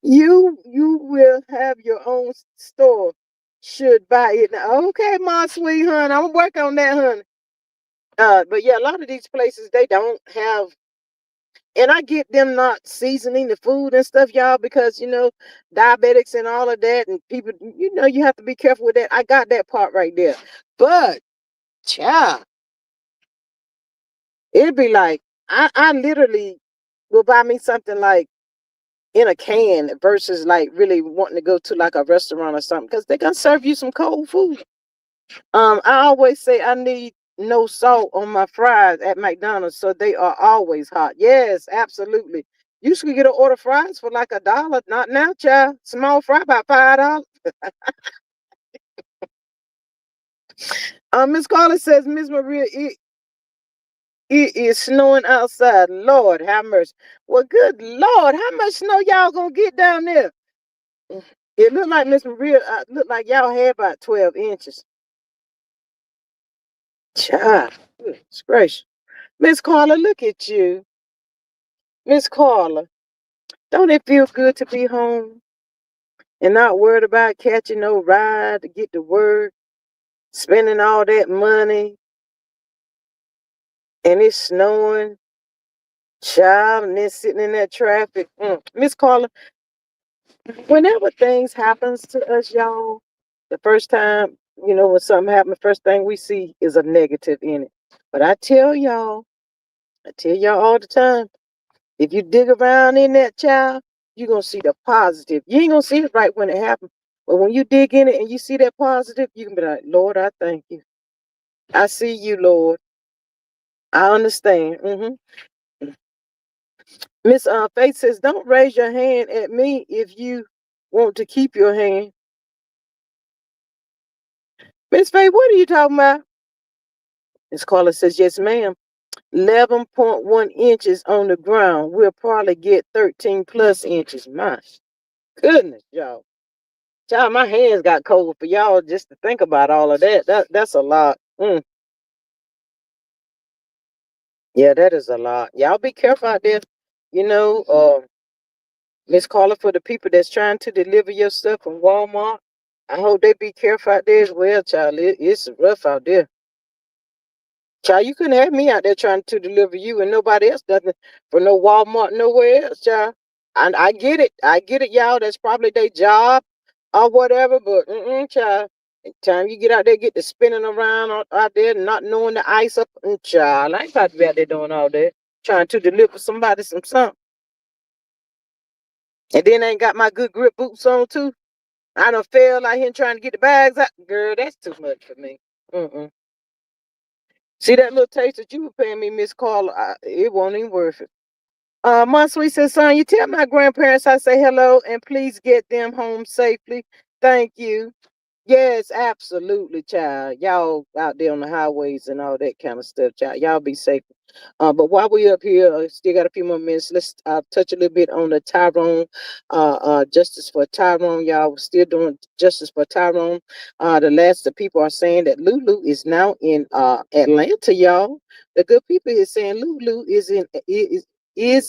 You will have your own store. Should buy it now. Okay, my sweet honey, I'm working on that, honey. But yeah, a lot of these places they don't have. And I get them not seasoning the food and stuff, y'all, because diabetics and all of that, and people, you have to be careful with that. I got that part right there. But child, it'd be like I literally will buy me something like in a can versus like really wanting to go to like a restaurant or something, because they're gonna serve you some cold food. I always say I need no salt on my fries at McDonald's, so they are always hot. Yes, absolutely. You should get an order fries for like $1. Not now, child. Small fry about $5. Miss Carla says, Miss Maria, it is snowing outside. Lord have mercy. Well, good Lord, how much snow y'all gonna get down there? It looked like Miss Maria, looked like y'all had about 12 inches. Child, goodness gracious. Miss Carla, look at you. Miss Carla, don't it feel good to be home and not worried about catching no ride to get to work, spending all that money, and it's snowing, child, and then sitting in that traffic? Miss Carla, whenever things happens to us, y'all, the first time, when something happens, the first thing we see is a negative in it. But I tell y'all all the time, if you dig around in that, child, you're gonna see the positive. You ain't gonna see it right when it happens. But when you dig in it and you see that positive, you can be like, Lord, I thank you. I see you, Lord. I understand. Miss Faith says, don't raise your hand at me if you want to keep your hand. Miss Faith, what are you talking about? Miss Carla says, yes, ma'am. 11.1 inches on the ground. We'll probably get 13 plus inches. My goodness, y'all. Child, my hands got cold for y'all just to think about all of that. That's a lot. Yeah, that is a lot. Y'all be careful out there. You know, uh, Miss Carla, for the people that's trying to deliver your stuff from Walmart, I hope they be careful out there as well, child. It's rough out there. Child, you couldn't have me out there trying to deliver you and nobody else doesn't for no Walmart nowhere else, child. And I get it. I get it, y'all. That's probably their job or whatever, but child. Time you get out there, get to spinning around out there, not knowing the ice up, child. I ain't about to be out there doing all that, trying to deliver somebody some something. And then I ain't got my good grip boots on too. I done fell out here trying to get the bags out. Girl, that's too much for me. Mm-mm. See that little taste that you were paying me, Miss Carla? It won't even worth it. My sweet says, son, you tell my grandparents I say hello and please get them home safely. Thank you. Yes, absolutely, child. Y'all out there on the highways and all that kind of stuff, child. Y'all be safe. But while we up here, still got a few more minutes. Let's touch a little bit on the Tyrone, justice for Tyrone. Y'all, we're still doing justice for Tyrone. The people are saying that Lulu is now in Atlanta, y'all. The good people is saying Lulu is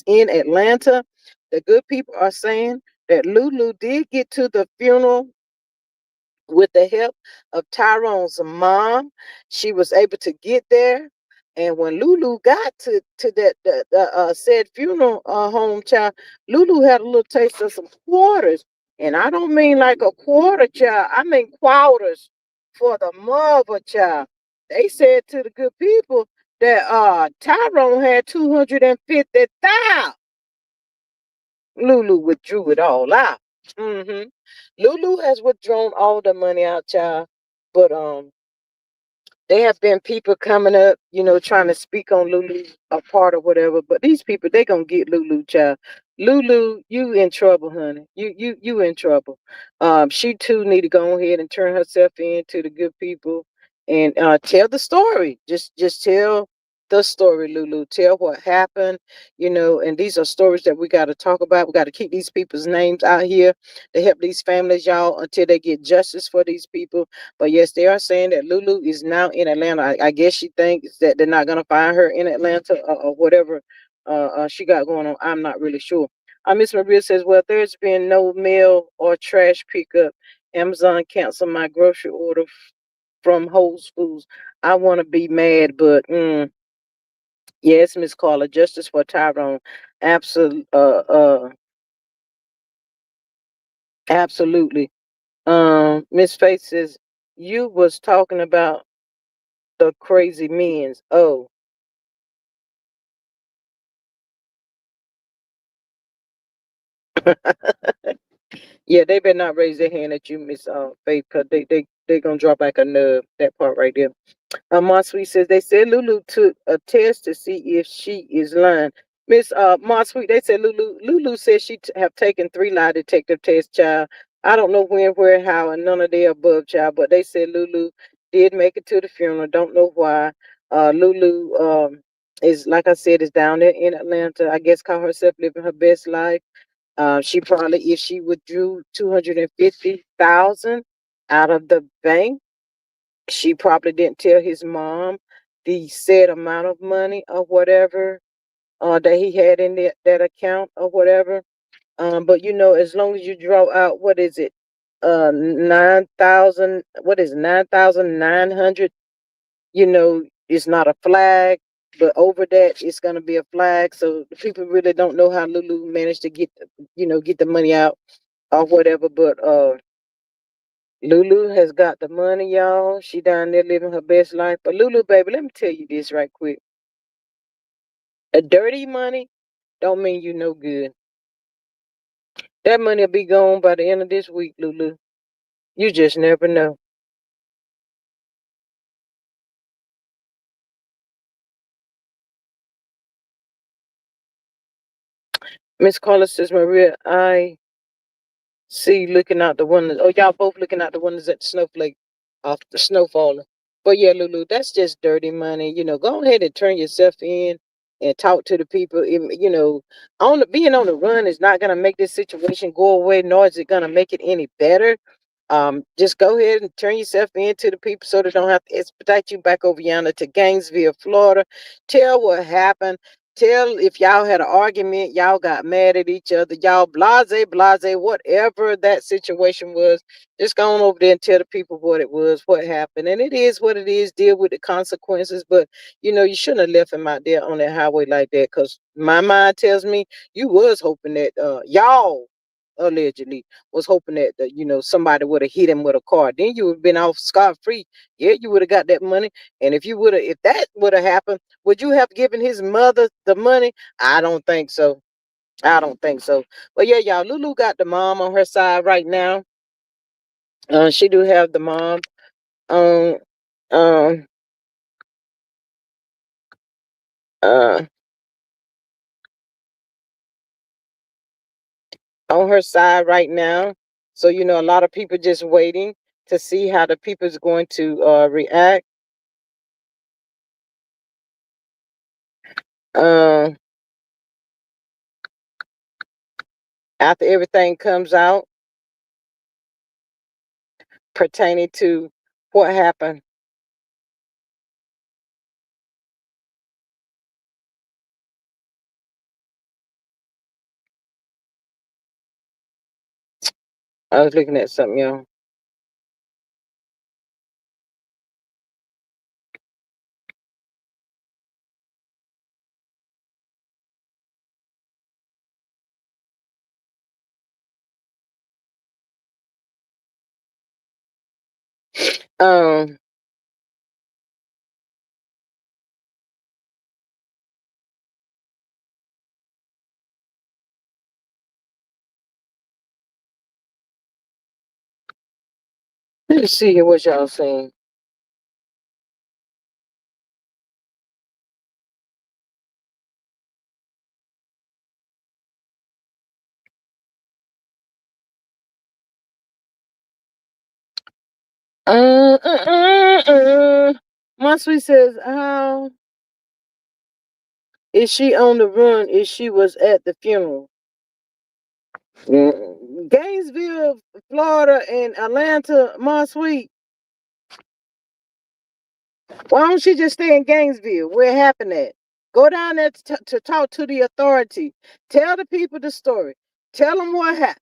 in Atlanta. The good people are saying that Lulu did get to the funeral with the help of Tyrone's mom. She was able to get there. And when Lulu got to that said funeral home, child, Lulu had a little taste of some quarters. And I don't mean like a quarter, child. I mean quarters for the mother, child. They said to the good people that Tyrone had 250,000. Lulu withdrew it all out. Lulu has withdrawn all the money out, child. But there have been people coming up, trying to speak on Lulu's part or whatever. But these people, they gonna get Lulu, child. Lulu, you in trouble, honey. You in trouble. She too need to go ahead and turn herself in to the good people and tell the story. Just tell the story, Lulu. Tell what happened, and these are stories that we got to talk about. We got to keep these people's names out here to help these families, y'all, until they get justice for these people. But yes, they are saying that Lulu is now in Atlanta. I guess she thinks that they're not gonna find her in Atlanta or whatever she got going on. I'm not really sure. Miss Maria says, "Well, there's been no mail or trash pickup. Amazon canceled my grocery order from Whole Foods. I want to be mad, but yes, Miss Carla, justice for Tyrone. Absolutely, absolutely. Miss Faith says you was talking about the crazy men's. Oh, yeah, they better not raise their hand at you, Miss Faith, because they gonna drop like a nub. That part right there. Sweet says they said Lulu took a test to see if she is lying. Miss Sweet, they said Lulu said have taken 3 lie detective tests, child. I don't know when, where, how, and none of the above, child. But they said Lulu did make it to the funeral. Don't know why. Lulu is, like I said, is down there in Atlanta. I guess call herself living her best life. She probably, if she withdrew 250,000 out of the bank, she probably didn't tell his mom the said amount of money or whatever that he had in that account or whatever. But as long as you draw out, what is it? 9,000, what is it, 9,900? It's not a flag, but over that, it's going to be a flag. So the people really don't know how Lulu managed to get the money out or whatever. But Lulu has got the money, y'all. She down there living her best life. But Lulu, baby, let me tell you this right quick. A dirty money don't mean you no good. That money will be gone by the end of this week, Lulu. You just never know. Miss Carla says, Maria, I see looking out the windows. Oh, y'all both looking out the windows at the snowflake off the snow falling. But yeah, Lulu, that's just dirty money. Go ahead and turn yourself in and talk to the people. Being on the run is not gonna make this situation go away, nor is it gonna make it any better. Just go ahead and turn yourself in to the people so they don't have to expedite you back over yonder to Gainesville, Florida. Tell what happened. Tell if y'all had an argument, y'all got mad at each other, y'all blase, whatever that situation was. Just go on over there and tell the people what it was, what happened. And it is what it is, deal with the consequences. But, you shouldn't have left him out there on that highway like that because my mind tells me you was hoping that y'all allegedly was hoping that somebody would have hit him with a car. Then you would have been off scot free. Yeah, you would have got that money. And if that would have happened, would you have given his mother the money? I don't think so. I don't think so. But yeah, y'all, Lulu got the mom on her side right now. She do have the mom. Um, um, uh, on her side right now. So, a lot of people just waiting to see how the people's going to react. Um, After everything comes out pertaining to what happened. I was looking at something, y'all. Um, let's see here what y'all saying. Uh, uh, My sweet says, how is she on the run if she was at the funeral? Gainesville, Florida, and Atlanta, my sweet. Why don't she just stay in Gainesville where it happened at? Go down there to talk to the authority. Tell the people the story. Tell them what happened.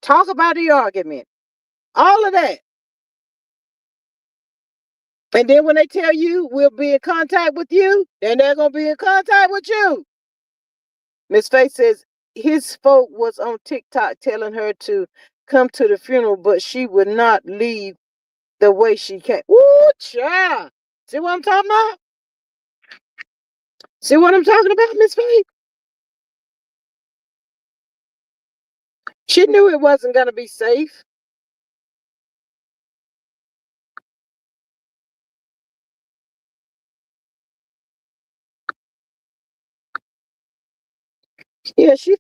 Talk about the argument. All of that. And then when they tell you we'll be in contact with you, then they're going to be in contact with you. Miss Faith says his folk was on TikTok telling her to come to the funeral, but she would not leave the way she came. Ooh, child. See what I'm talking about? See what I'm talking about, Miss Faith? She knew it wasn't going to be safe. Yeah, she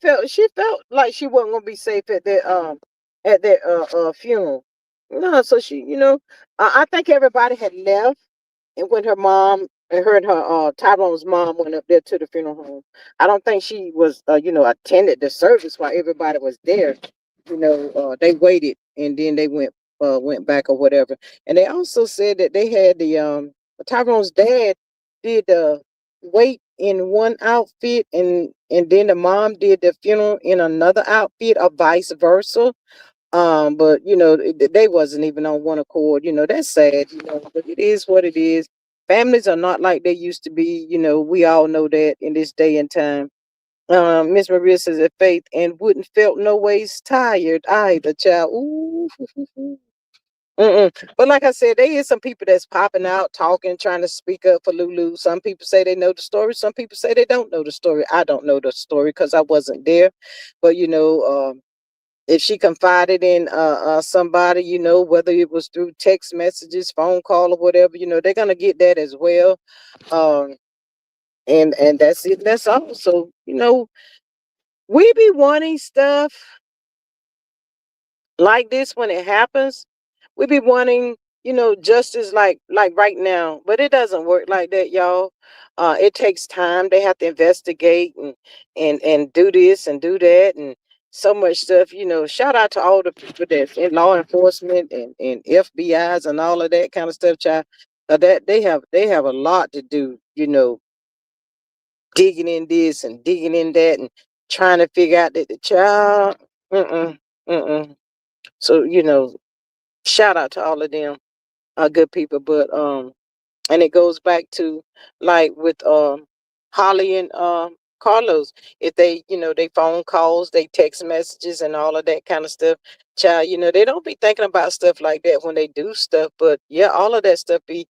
felt like she wasn't gonna be safe at that funeral. No, so I think everybody had left, and when her mom and her Tyrone's mom went up there to the funeral home, I don't think she was attended the service while everybody was there. They waited and then they went back or whatever. And they also said that they had the Tyrone's dad did the wait in one outfit, and then the mom did the funeral in another outfit, or vice versa. But they wasn't even on one accord. That's sad. But it is what it is. Families are not like they used to be. We all know that in this day and time. Miss Maria says that Faith and wouldn't felt no ways tired either, child. Ooh. Mm-mm. But like I said, there is some people that's popping out, talking, trying to speak up for Lulu. Some people say they know the story. Some people say they don't know the story. I don't know the story because I wasn't there. But if she confided in somebody, whether it was through text messages, phone call, or whatever, they're gonna get that as well. Um, and that's it. That's all. So we be wanting stuff like this when it happens. We be wanting, justice like right now, but it doesn't work like that, y'all. It takes time. They have to investigate and do this and do that and so much stuff. Shout out to all the people that's in law enforcement and FBI's and all of that kind of stuff, child. That they have a lot to do, digging in this and digging in that and trying to figure out that the child. Mm-mm, mm-mm. So shout out to all of them, good people. But and it goes back to like with Holly and Carlos. If they phone calls, they text messages and all of that kind of stuff, Child, they don't be thinking about stuff like that when they do stuff, but yeah, all of that stuff be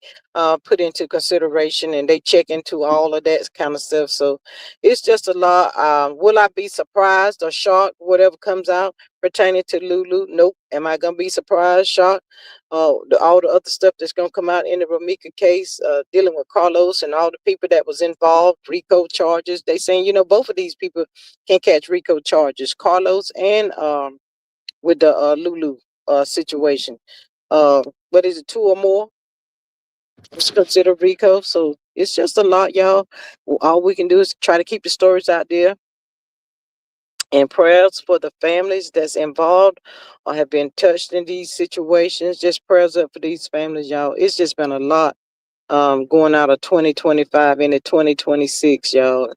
put into consideration, and they check into all of that kind of stuff. So it's just a lot. Will I be surprised or shocked, whatever comes out pertaining to Lulu? Nope. Am I gonna be surprised, shocked? All the other stuff that's gonna come out in the Romeca case, dealing with Carlos and all the people that was involved, RICO charges. They saying, both of these people can catch RICO charges, Carlos and with the Lulu situation. What is it, two or more? It's considered RICO. So it's just a lot, y'all. All we can do is try to keep the stories out there, and prayers for the families that's involved or have been touched in these situations. Just prayers up for these families, y'all. It's just been a lot going out of 2025 into 2026, y'all.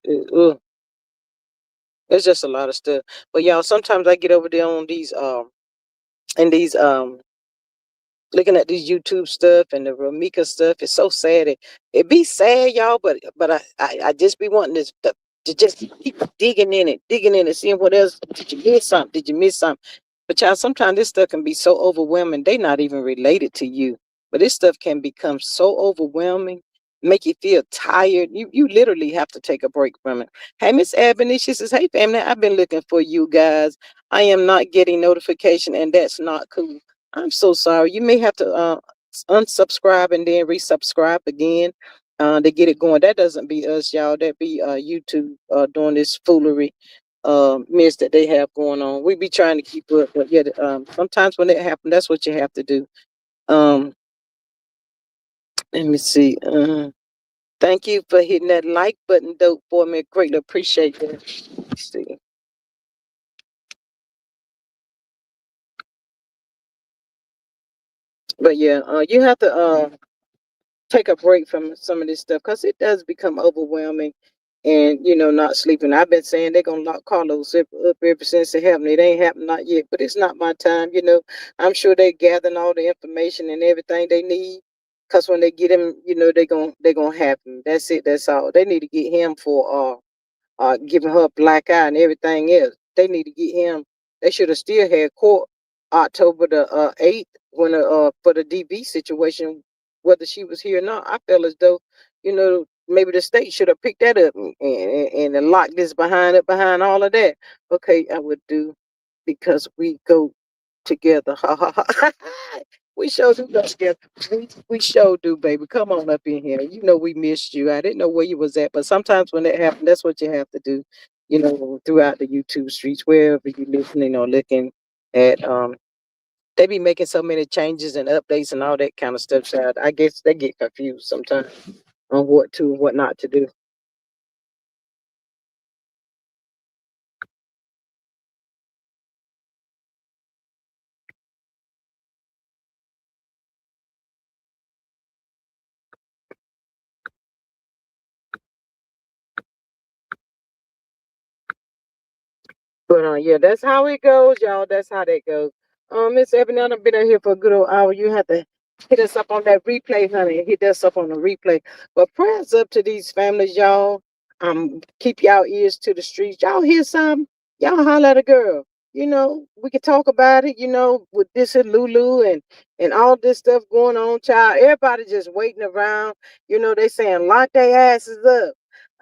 It's just a lot of stuff. But y'all, sometimes I get over there on these in these looking at this YouTube stuff and the Romeca stuff. It's so sad. It be sad, y'all, but I just be wanting this to just keep digging in it, seeing what else. Did you miss something? Did you miss something? But y'all, sometimes this stuff can be so overwhelming. They not even related to you, but this stuff can become so overwhelming, make you feel tired. You literally have to take a break from it. Hey, Miss Ebony, she says, "Hey, family, I've been looking for you guys. I am not getting notification, and that's not cool. I'm so sorry. You may have to unsubscribe and then resubscribe again to get it going. That doesn't be us, y'all. That be YouTube doing this foolery mess that they have going on. We be trying to keep up, but yeah, sometimes when it happens, that's what you have to do. Um, Let me see. Thank you for hitting that like button, dope boy. Me greatly appreciate that. Let's see. But yeah, you have to take a break from some of this stuff because it does become overwhelming, and not sleeping. I've been saying they're gonna lock Carlos up ever since it happened. It ain't happened, not yet, but it's not my time. I'm sure they're gathering all the information and everything they need, because when they get him, they're gonna have him. That's it. That's all. They need to get him for giving her a black eye and everything else. They need to get him. They should have still had court October the 8th when for the DV situation, whether she was here or not. I feel as though maybe the state should have picked that up and locked this behind all of that. Okay, I would do, because we go together. Ha ha ha. We sure do go together. We sure do, baby. Come on up in here. We missed you. I didn't know where you was at, but sometimes when that happens, that's what you have to do. Throughout the YouTube streets, wherever you're listening or looking at, they be making so many changes and updates and all that kind of stuff. So I guess they get confused sometimes on what to and what not to do. But yeah, that's how it goes, y'all. That's how that goes. Miss Ebony, I've been out here for a good old hour. You have to hit us up on that replay, honey. Hit us up on the replay. But prayers up to these families, y'all. Keep y'all ears to the streets. Y'all hear something? Y'all holler at a girl. We can talk about it. With this and Lulu and all this stuff going on, child. Everybody just waiting around. They saying lock their asses up.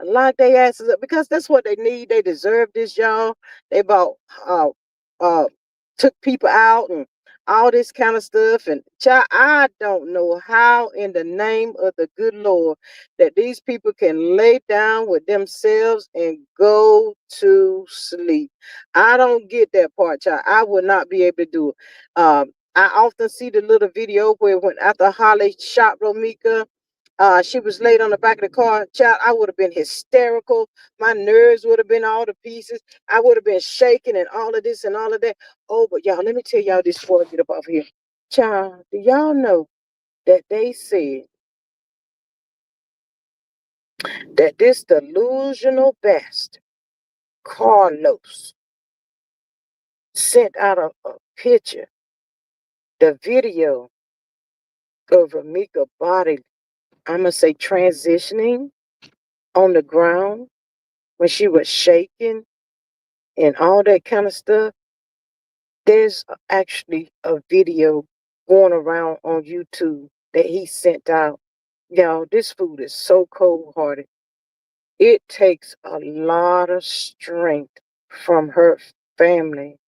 Lock their asses up, because that's what they need. They deserve this, y'all. They bought uh uh took people out and all this kind of stuff. And child, I don't know how in the name of the good Lord that these people can lay down with themselves and go to sleep. I don't get that part, child. I would not be able to do it. I often see the little video where when after Holly shot Romeca, she was laid on the back of the car. Child, I would have been hysterical. My nerves would have been all to pieces. I would have been shaking and all of this and all of that. Oh, but y'all, let me tell y'all this before I get up off here. Child, do y'all know that they said that this delusional bastard, Carlos, sent out a picture, the video of Romeca body, I'm going to say transitioning on the ground when she was shaking and all that kind of stuff. There's actually a video going around on YouTube that he sent out. Y'all, this food is so cold hearted. It takes a lot of strength from her family,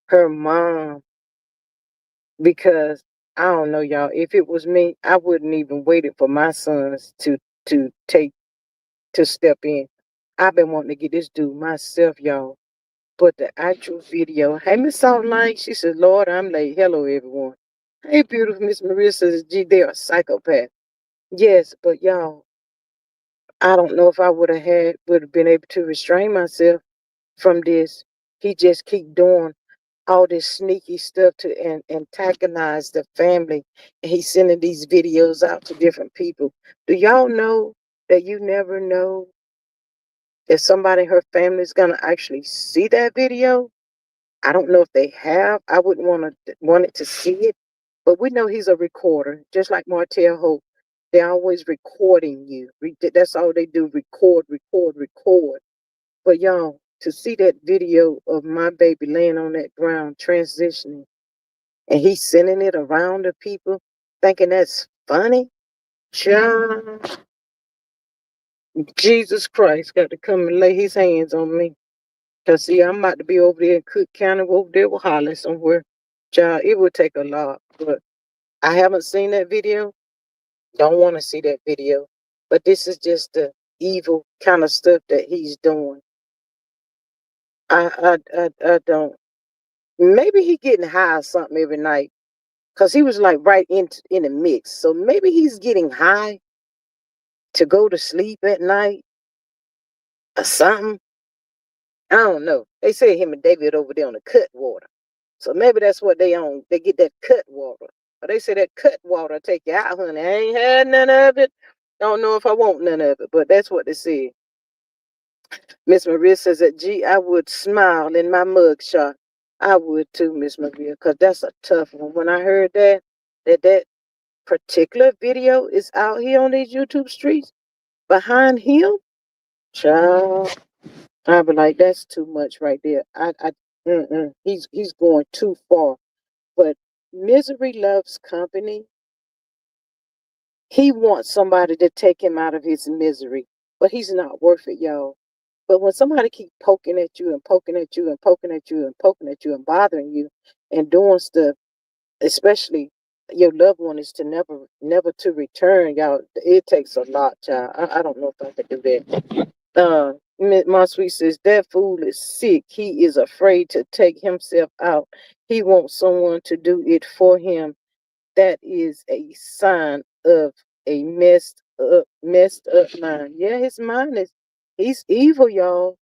her mom, because I don't know, y'all. If it was me, I wouldn't even waited for my sons to take to step in. I've been wanting to get this dude myself, y'all. But the actual video, hey Miss Salt Lake, she said, Lord, I'm late. Hello, everyone. Hey, beautiful Miss Maria says, gee, they're a psychopath. Yes, but y'all, I don't know if I would have been able to restrain myself from this. He just keep doing all this sneaky stuff to antagonize the family. And he's sending these videos out to different people. Do y'all know that you never know if somebody in her family is gonna actually see that video? I don't know if they have. I wouldn't want it to see it, but we know he's a recorder, just like Martell Hope. They're always recording you. That's all they do: record, record, record. But y'all, to see that video of my baby laying on that ground transitioning, and he's sending it around to people, thinking that's funny, child, Jesus Christ got to come and lay his hands on me. Cause see, I'm about to be over there in Cook County, over there with Holly somewhere. Child, it would take a lot, but I haven't seen that video. Don't want to see that video. But this is just the evil kind of stuff that he's doing. I don't. Maybe he getting high or something every night. Cause he was like right in the mix. So maybe he's getting high to go to sleep at night or something. I don't know. They say him and David over there on the cut water. So maybe that's what they on. They get that cut water. But they say that cut water take you out, honey. I ain't had none of it. Don't know if I want none of it, but that's what they said. Miss Maria says that, gee, I would smile in my mug shot. I would too, Miss Maria, because that's a tough one. When I heard that particular video is out here on these YouTube streets behind him, child, I'd be like, that's too much right there. He's going too far. But misery loves company. He wants somebody to take him out of his misery, but he's not worth it, y'all. But when somebody keep poking at you and poking at you and poking at you and poking at you and bothering you and doing stuff, especially your loved one is to never to return, y'all. It takes a lot, child. I don't know if I could do that. My sweet says that fool is sick. He is afraid to take himself out. He wants someone to do it for him. That is a sign of a messed up mind. Yeah, his mind is he's evil, y'all.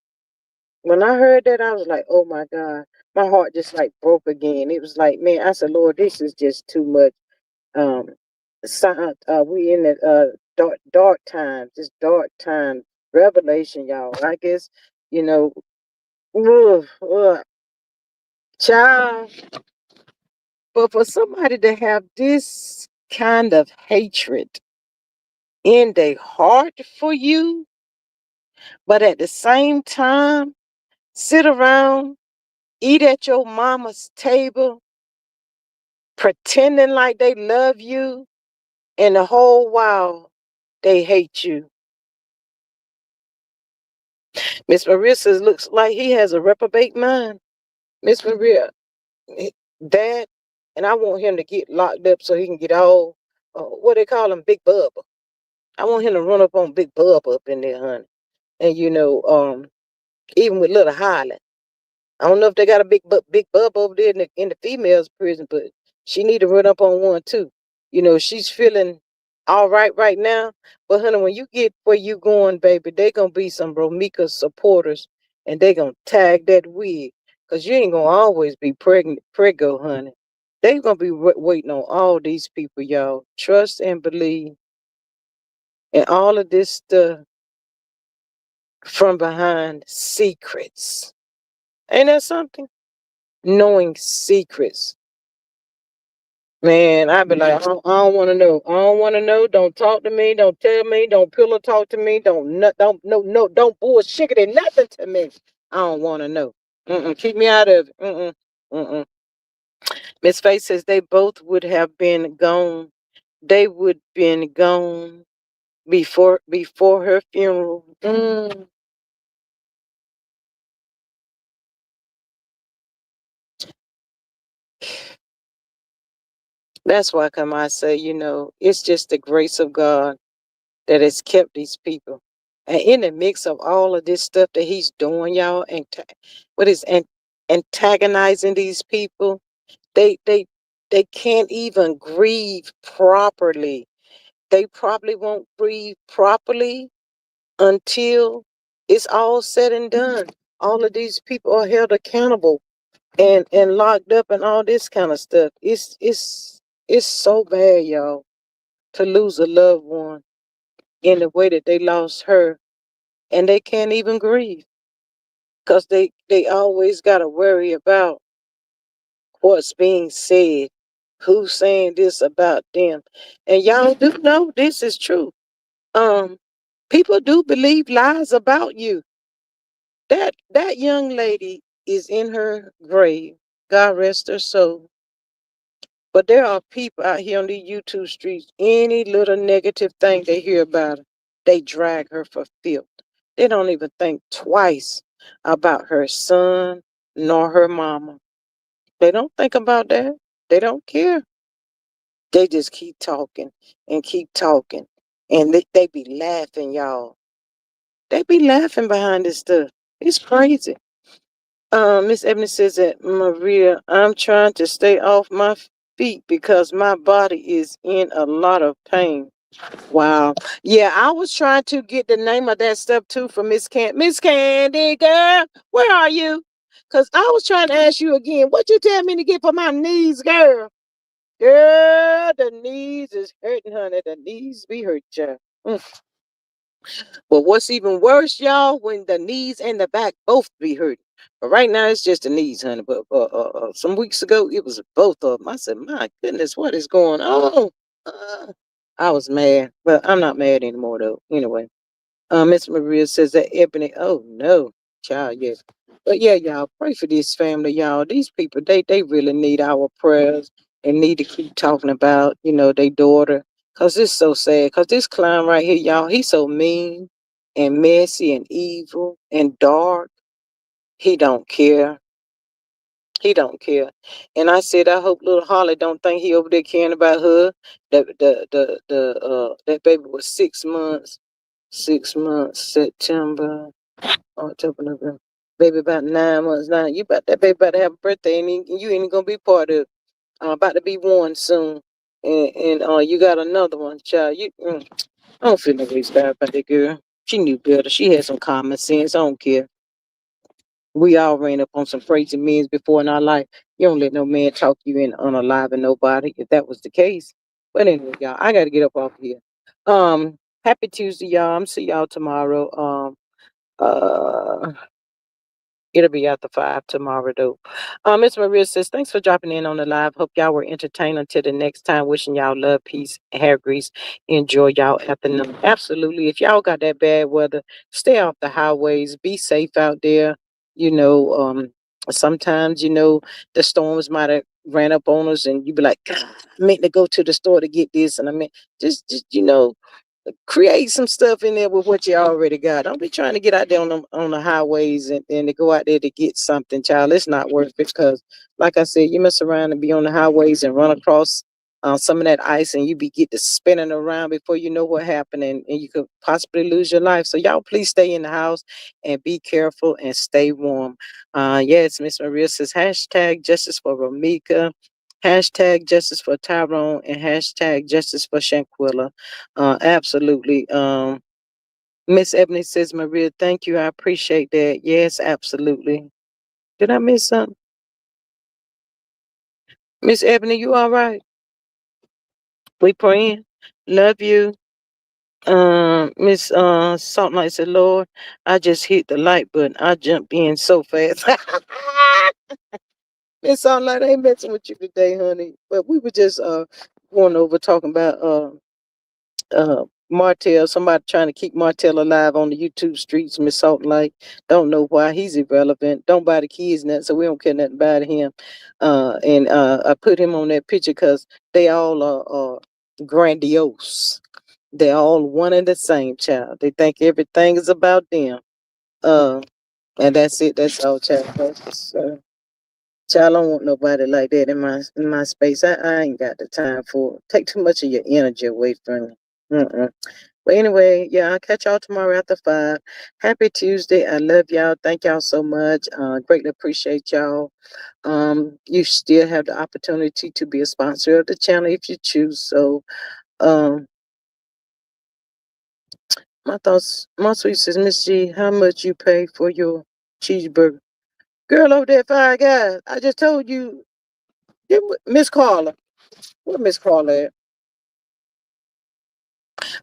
When I heard that, I was like, oh my God. My heart just like broke again. It was like, man, I said, Lord, this is just too much. Um we in the dark times, this dark time revelation, y'all. I guess, you know, ugh, ugh, child. But for somebody to have this kind of hatred in their heart for you, but at the same time, sit around, eat at your mama's table, pretending like they love you, and the whole while they hate you. Miss Maria says, looks like he has a reprobate mind. Miss Maria, that, and I want him to get locked up so he can get all, what they call him, Big Bubba. I want him to run up on Big Bubba up in there, honey. And even with little Holly. I don't know if they got a big bub over there in the females prison, but she need to run up on one too. She's feeling all right now. But honey, when you get where you going, baby, they gonna be some Romeca supporters, and they gonna tag that wig, cause you ain't gonna always be prego, honey. They gonna be waiting on all these people, y'all. Trust and believe, and all of this stuff from behind secrets. Ain't that something? Knowing secrets. Man, I'd be like, I don't want to know. I don't want to know. Don't talk to me. Don't tell me. Don't pillow talk to me. Don't no. Don't bullshit it nothing to me. I don't want to know. Keep me out of it. Mm-mm. Miss Faye says they both would have been gone. They would been gone before her funeral. That's why come I say, it's just the grace of God that has kept these people. And in the mix of all of this stuff that he's doing, y'all, and what is antagonizing these people, they they they can't even grieve properly. They probably won't grieve properly until it's all said and done. All of these people are held accountable and locked up and all this kind of stuff. It's so bad, y'all, to lose a loved one in the way that they lost her, and they can't even grieve because they always got to worry about what's being said, who's saying this about them. And y'all do know this is true. Um, People do believe lies about you. That young lady is in her grave. God rest her soul. But there are people out here on the YouTube streets, any little negative thing they hear about her, they drag her for filth. They don't even think twice about her son nor her mama. They don't think about that. They don't care. They just keep talking and keep talking. And they be laughing, y'all. They be laughing behind this stuff. It's crazy. Miss Ebony says that, Maria, I'm trying to stay off my feet because my body is in a lot of pain. Wow. Yeah, I was trying to get the name of that stuff too for Miss Candy, girl. Where are you? Cause I was trying to ask you again. What you tell me to get for my knees, girl? Girl, the knees is hurting, honey. The knees be hurt, child. But what's even worse, y'all, when the knees and the back both be hurting. But right now, it's just the knees, honey. But some weeks ago, it was both of them. I said, my goodness, what is going on? Uh, I was mad. But I'm not mad anymore, though. Anyway, Miss Maria says that Ebony, oh, no, child, yes. But yeah, y'all, pray for this family, y'all. These people, they really need our prayers and need to keep talking about, their daughter. Because it's so sad. Because this clown right here, y'all, he's so mean and messy and evil and dark. He don't care. He don't care. And I said, I hope little Holly don't think he over there caring about her. That baby was 6 months. 6 months, September, October, November. Baby about 9 months now. You about that baby about to have a birthday and you ain't gonna be part of it. About to be one soon. And you got another one, child. I don't feel no way bad about that girl. She knew better. She had some common sense. I don't care. We all ran up on some crazy men before in our life. You don't let no man talk you in unaliving nobody, if that was the case. But anyway, y'all, I gotta get up off here. Happy Tuesday, y'all. I'm see y'all tomorrow. Uh It'll be after 5 tomorrow, though. Miss Maria says, thanks for dropping in on the live. Hope y'all were entertained until the next time. Wishing y'all love, peace, hair grease. Enjoy y'all afternoon. Absolutely. If y'all got that bad weather, stay off the highways. Be safe out there. You know, sometimes, the storms might have ran up on us and you be like, God, I meant to go to the store to get this. And I mean, just create some stuff in there with what you already got. Don't be trying to get out there on the highways and to go out there to get something, child. It's not worth it because, like I said, you mess around and be on the highways and run across some of that ice and you be get to spinning around before you know what happened and you could possibly lose your life. So y'all please stay in the house and be careful and stay warm. Yes, Miss Maria says hashtag justice for Romeca. Hashtag justice for Tyrone and hashtag justice for Shanquilla. Absolutely. Miss Ebony says, Maria, thank you. I appreciate that. Yes, absolutely. Did I miss something? Miss Ebony, you all right? We praying. Love you. Miss Salt Light said, Lord, I just hit the like button. I jumped in so fast. Miss Salt Light, I ain't messing with you today, honey. But we were just going over talking about Martell, somebody trying to keep Martell alive on the YouTube streets, Miss Salt Light. Don't know why he's irrelevant. Don't buy the kids nothing, so we don't care nothing about him. And I put him on that picture because they all are grandiose. They're all one and the same, child. They think everything is about them. Uh, and that's it. That's all, child. Child, I don't want nobody like that in my space. I ain't got the time for it. Take too much of your energy away from me. Mm-mm. But anyway, yeah, I'll catch y'all tomorrow after 5. Happy Tuesday. I love y'all. Thank y'all so much. Greatly appreciate y'all. You still have the opportunity to be a sponsor of the channel if you choose. So, um, my thoughts, my sweet says, Miss G, how much you pay for your cheeseburger? Girl over there, Five Guys. I just told you, Miss Carla. Where Miss Carla at?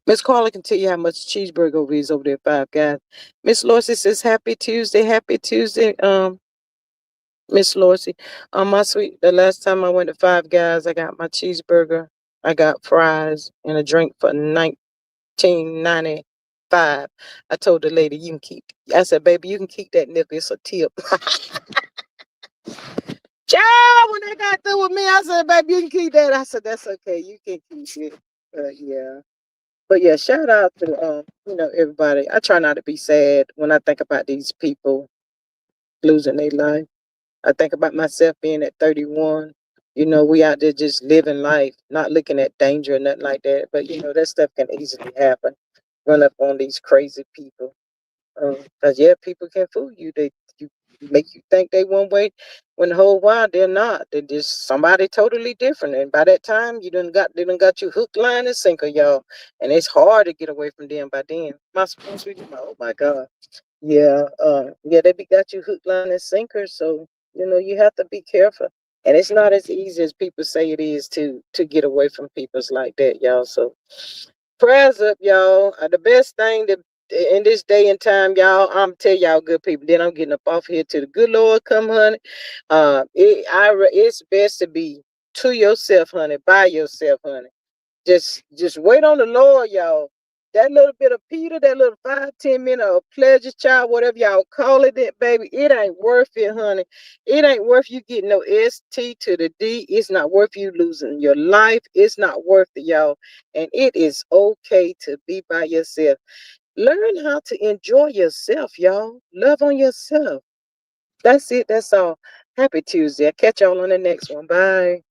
Miss Carla can tell you how much cheeseburger over is over there, Five Guys. Miss Lorsey says, Happy Tuesday, Happy Tuesday. Miss Lorsey. My sweet, the last time I went to Five Guys, I got my cheeseburger, I got fries, and a drink for 19.95. I told the lady, you can keep. I said, baby, you can keep that nickel. It's a tip. Child, when they got through with me, I said, baby, you can keep that. I said, that's okay. You can keep it. Yeah. But yeah, shout out to everybody. I try not to be sad when I think about these people losing their life. I think about myself being at 31. We out there just living life, not looking at danger or nothing like that. But that stuff can easily happen. Run up on these crazy people. Cause yeah, people can fool you. They you make you think they one way when the whole while they're not. They're just somebody totally different. And by that time, they done got you hook, line, and sinker, y'all. And it's hard to get away from them by then. My sweetie, oh my God. Yeah, yeah, they got you hook, line, and sinker. So you have to be careful. And it's not as easy as people say it is to get away from people's like that, y'all. So prayers up, y'all. The best thing that in this day and time, y'all, I'm tell y'all good people. Then I'm getting up off here to the good Lord come, honey. It's best to be to yourself, honey, by yourself, honey. Just wait on the Lord, y'all. That little bit of Peter, that little 5, 10 minute of pleasure child, whatever y'all call it, that baby, it ain't worth it, honey. It ain't worth you getting no ST to the D. It's not worth you losing your life. It's not worth it, y'all. And it is okay to be by yourself. Learn how to enjoy yourself, y'all. Love on yourself. That's it. That's all. Happy Tuesday. I'll catch y'all on the next one. Bye.